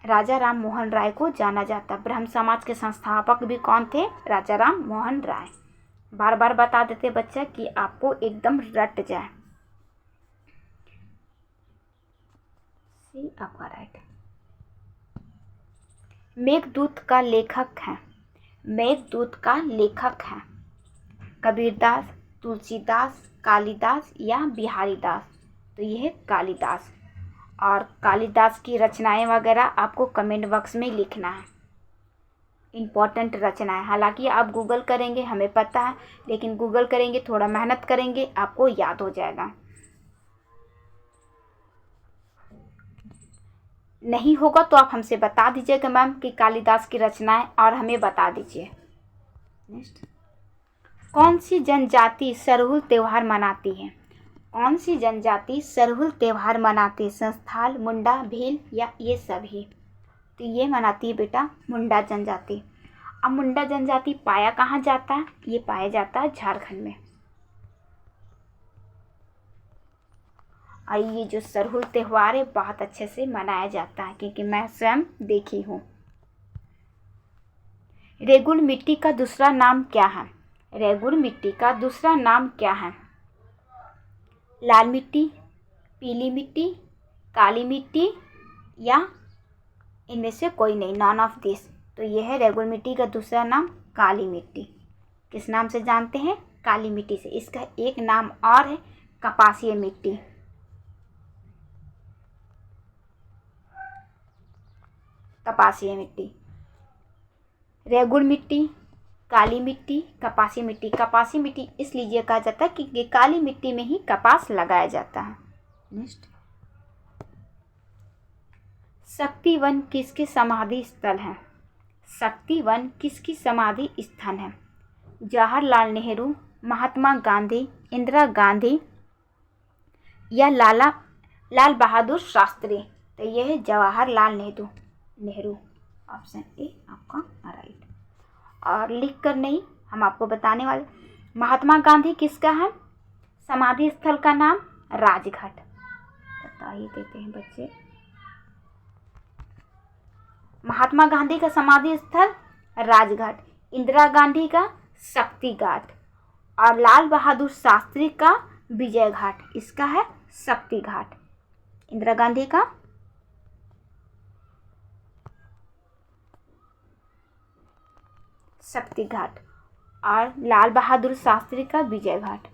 राजा राम मोहन राय को जाना जाता। ब्रह्म समाज के संस्थापक भी कौन थे? राजा राम मोहन राय। बार बार बता देते बच्चा कि आपको एकदम रट जाए। सी आपका राइट। मेघदूत का लेखक है, मेघदूत का लेखक है कबीरदास, तुलसीदास, कालिदास या बिहारी दास? तो यह है कालिदास। और कालिदास की रचनाएं वगैरह आपको कमेंट बॉक्स में लिखना है। इम्पॉर्टेंट रचनाएं, हालांकि आप गूगल करेंगे हमें पता है, लेकिन गूगल करेंगे थोड़ा मेहनत करेंगे आपको याद हो जाएगा। नहीं होगा तो आप हमसे बता दीजिएगा मैम कि कालिदास की रचनाएं, और हमें बता दीजिए। नेक्स्ट, कौन सी जनजाति सरहुल त्यौहार मनाती है? कौन सी जनजाति सरहुल त्यौहार मनाती है? संथाल, मुंडा, भील या ये सभी? तो ये मनाती है बेटा मुंडा जनजाति। अब मुंडा जनजाति पाया कहाँ जाता है? ये पाया जाता है झारखंड में। और ये जो सरहुल त्यौहार है बहुत अच्छे से मनाया जाता है, क्योंकि मैं स्वयं देखी हूँ। रेगुल मिट्टी का दूसरा नाम क्या है? रेगुल मिट्टी का दूसरा नाम क्या है? लाल मिट्टी, पीली मिट्टी, काली मिट्टी या इनमें से कोई नहीं, नॉन ऑफ दिस। तो ये है रेगुलर मिट्टी का दूसरा नाम काली मिट्टी। किस नाम से जानते हैं? काली मिट्टी से। इसका एक नाम और है कपासीय मिट्टी। कपासीय मिट्टी, रेगुलर मिट्टी, काली मिट्टी, कपासी मिट्टी। कपासी मिट्टी इसलिए कहा जाता है क्योंकि काली मिट्टी में ही कपास लगाया जाता है। नेक्स्ट, शक्ति वन किसके समाधि स्थल है? शक्ति वन किसकी समाधि स्थल है? जवाहरलाल नेहरू, महात्मा गांधी, इंदिरा गांधी या लाल बहादुर शास्त्री? तो यह है जवाहरलाल नेहरू। ऑप्शन ए आपका राइट। और लिख कर नहीं, हम आपको बताने वाले। महात्मा गांधी किसका है समाधि स्थल का नाम? राजघाट। बता ही देते हैं बच्चे। महात्मा गांधी का समाधि स्थल राजघाट, इंदिरा गांधी का शक्ति घाट और लाल बहादुर शास्त्री का विजय घाट। इसका है शक्ति घाट। इंदिरा गांधी का शक्ति घाट और लाल बहादुर शास्त्री का विजय घाट।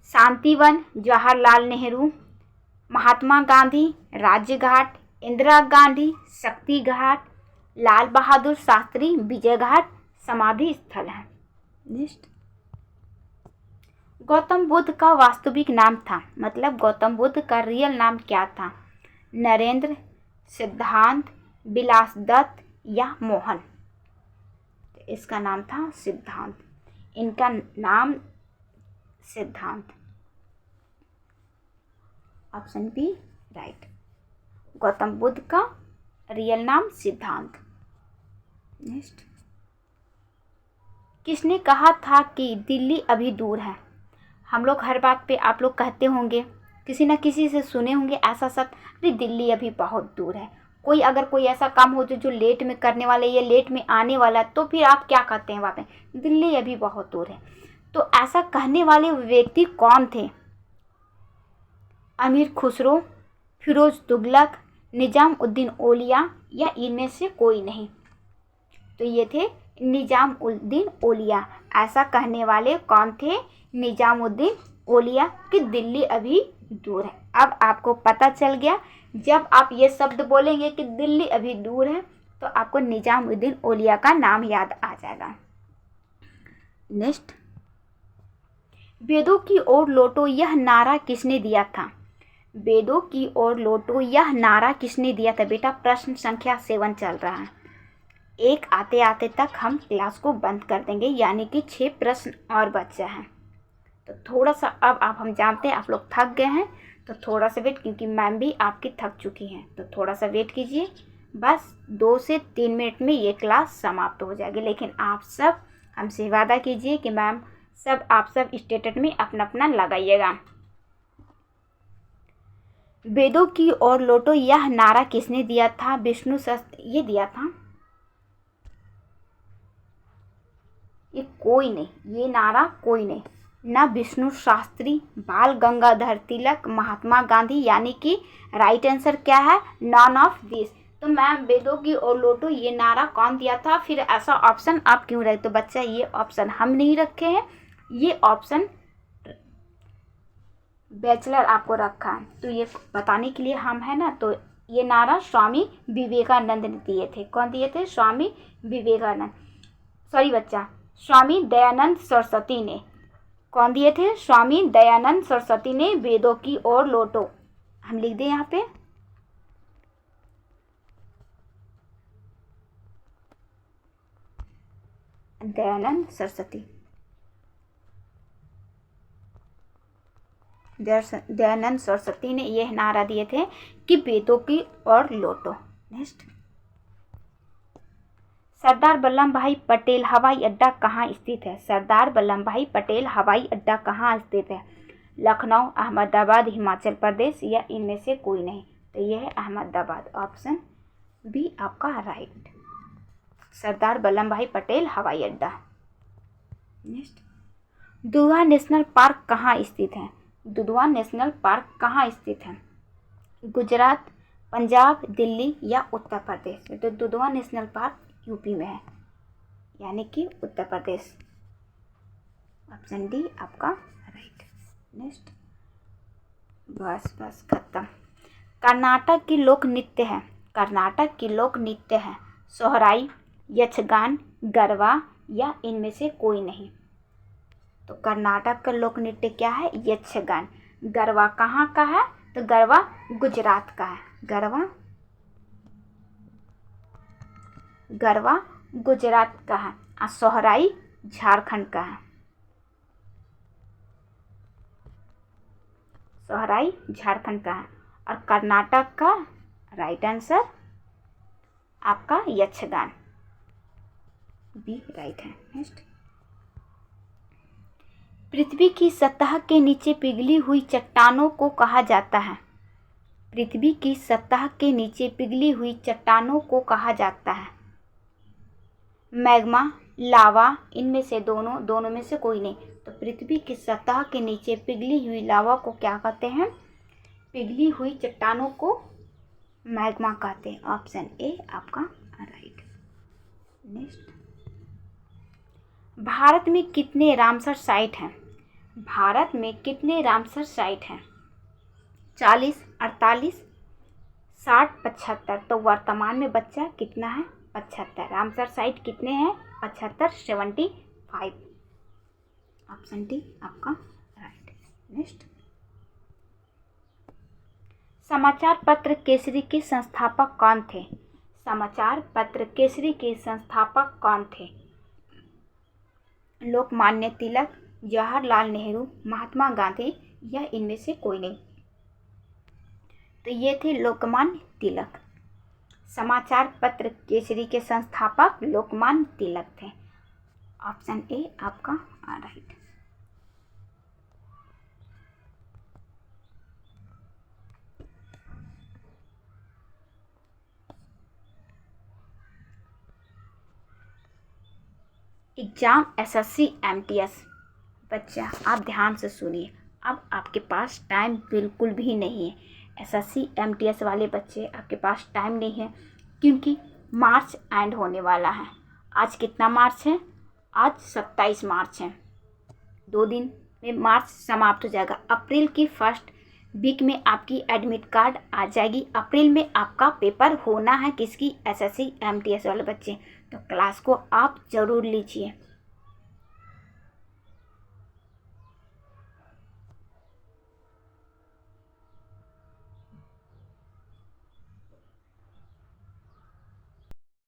शांतिवन जवाहरलाल नेहरू, महात्मा गांधी राजघाट, इंदिरा गांधी शक्ति घाट, लाल बहादुर शास्त्री विजय घाट समाधि स्थल है। नेक्स्ट, गौतम बुद्ध का वास्तविक नाम था, मतलब गौतम बुद्ध का रियल नाम क्या था? नरेंद्र, सिद्धांत, विलास दत्त या मोहन? इसका नाम था सिद्धांत। इनका नाम सिद्धांत। ऑप्शन बी राइट। गौतम बुद्ध का रियल नाम सिद्धांत। नेक्स्ट, किसने कहा था कि दिल्ली अभी दूर है? हम लोग हर बात पे आप लोग कहते होंगे, किसी न किसी से सुने होंगे ऐसा सब, अरे दिल्ली अभी बहुत दूर है। कोई अगर कोई ऐसा काम हो जो लेट में करने वाला है या लेट में आने वाला है, तो फिर आप क्या कहते हैं वहाँ पे? दिल्ली अभी बहुत दूर है। तो ऐसा कहने वाले व्यक्ति कौन थे? अमीर खुसरो, फिरोज तुगलक, निजाम उद्दीन औलिया या इनमें से कोई नहीं? तो ये थे निजाम उद्दीन औलिया। ऐसा कहने वाले कौन थे? निजाम उद्दीन औलिया कि दिल्ली अभी दूर है। अब आपको पता चल गया, जब आप ये शब्द बोलेंगे कि दिल्ली अभी दूर है तो आपको निजाम उद्दीन औलिया का नाम याद आ जाएगा। नेक्स्ट, वेदों की ओर लौटो यह नारा किसने दिया था? वेदों की ओर लौटो यह नारा किसने दिया था? बेटा प्रश्न संख्या 7 चल रहा है। एक आते आते तक हम क्लास को बंद कर देंगे, यानी कि 6 प्रश्न और बचे हैं। तो थोड़ा सा अब हम जानते हैं आप लोग थक गए हैं, तो थोड़ा सा वेट, क्योंकि मैम भी आपकी थक चुकी हैं, तो थोड़ा सा वेट कीजिए। बस 2 से 3 मिनट में ये क्लास समाप्त हो जाएगी। लेकिन आप सब हमसे वादा कीजिए कि मैम आप सब स्टेटस में अपना अपना लगाइएगा। वेदों की ओर लौटो यह नारा किसने दिया था? विष्णु शास्त्री ये दिया था। ये कोई नहीं, ये नारा कोई नहीं, ना विष्णु शास्त्री, बाल गंगाधर तिलक, महात्मा गांधी, यानी कि राइट आंसर क्या है? None of this. तो मैम वेदों की ओर लौटो ये नारा कौन दिया था? फिर ऐसा ऑप्शन आप क्यों रहे? तो बच्चा ये ऑप्शन हम नहीं रखे हैं, ये ऑप्शन बैचलर आपको रखा है, तो ये बताने के लिए हम है ना। तो ये नारा स्वामी विवेकानंद ने दिए थे। कौन दिए थे? स्वामी विवेकानंद, सॉरी बच्चा, स्वामी दयानंद सरस्वती ने। कौन दिए थे? स्वामी दयानंद सरस्वती ने वेदों की ओर लौटो। हम लिख दें यहाँ पे, दयानंद सरस्वती। दयानंद सरस्वती ने यह नारा दिए थे कि वेदों की ओर लौटो। नेक्स्ट, सरदार वल्लभ भाई पटेल हवाई अड्डा कहाँ स्थित है? सरदार वल्लभ भाई पटेल हवाई अड्डा कहाँ स्थित है? लखनऊ, अहमदाबाद, हिमाचल प्रदेश या इनमें से कोई नहीं? तो यह है अहमदाबाद। ऑप्शन बी आपका राइट, सरदार वल्लभ भाई पटेल हवाई अड्डा। नेक्स्ट, दुआ नेशनल पार्क कहाँ स्थित है? दुधवा नेशनल पार्क कहाँ स्थित है? गुजरात, पंजाब, दिल्ली या उत्तर प्रदेश? तो दुधवा नेशनल पार्क यूपी में है, यानी कि उत्तर प्रदेश। ऑप्शन डी आपका राइट। नेक्स्ट, बस खत्म। कर्नाटक की लोक नृत्य है, कर्नाटक की लोक नृत्य है सोहराई, यक्षगान, गरबा या इनमें से कोई नहीं? तो कर्नाटक का लोक नृत्य क्या है? यक्षगान। गरबा कहाँ का है? तो गरबा गुजरात का है। गरबा गुजरात का है और सोहराई झारखंड का है। सोहराई झारखंड का है और कर्नाटक का राइट आंसर आपका यक्षगान, बी राइट है। नेक्स्ट, पृथ्वी की सतह के नीचे पिघली हुई चट्टानों को कहा जाता है? पृथ्वी की सतह के नीचे पिघली हुई चट्टानों को कहा जाता है? मैग्मा, लावा, इनमें से दोनों में से कोई नहीं? तो पृथ्वी की सतह के नीचे पिघली हुई लावा को क्या कहते हैं? पिघली हुई चट्टानों को मैग्मा कहते हैं। ऑप्शन ए आपका राइट। नेक्स्ट, भारत में कितने रामसर साइट हैं? भारत में कितने रामसर साइट हैं? 40, 48, 60, 75? तो वर्तमान में बच्चा कितना है? 75। रामसर साइट कितने हैं? 75, 75। ऑप्शन डी आपका राइट। नेक्स्ट, समाचार पत्र केसरी के संस्थापक कौन थे? समाचार पत्र केसरी के संस्थापक कौन थे? लोकमान्य तिलक, जवाहरलाल नेहरू, महात्मा गांधी या इनमें से कोई नहीं? तो ये थे लोकमान्य तिलक। समाचार पत्र केसरी के संस्थापक लोकमान्य तिलक थे। ऑप्शन ए आपका राइट। एग्जाम एसएससी एमटीएस, बच्चा आप ध्यान से सुनिए, अब आपके पास टाइम बिल्कुल भी नहीं है। एसएससी एमटीएस वाले बच्चे आपके पास टाइम नहीं है, क्योंकि मार्च एंड होने वाला है। आज कितना मार्च है? आज 27 मार्च है। 2 दिन में मार्च समाप्त हो जाएगा। अप्रैल की फर्स्ट वीक में आपकी एडमिट कार्ड आ जाएगी। अप्रैल में आपका पेपर होना है। किसकी? एसएससी एमटीएस वाले बच्चे। तो क्लास को आप ज़रूर लीजिए।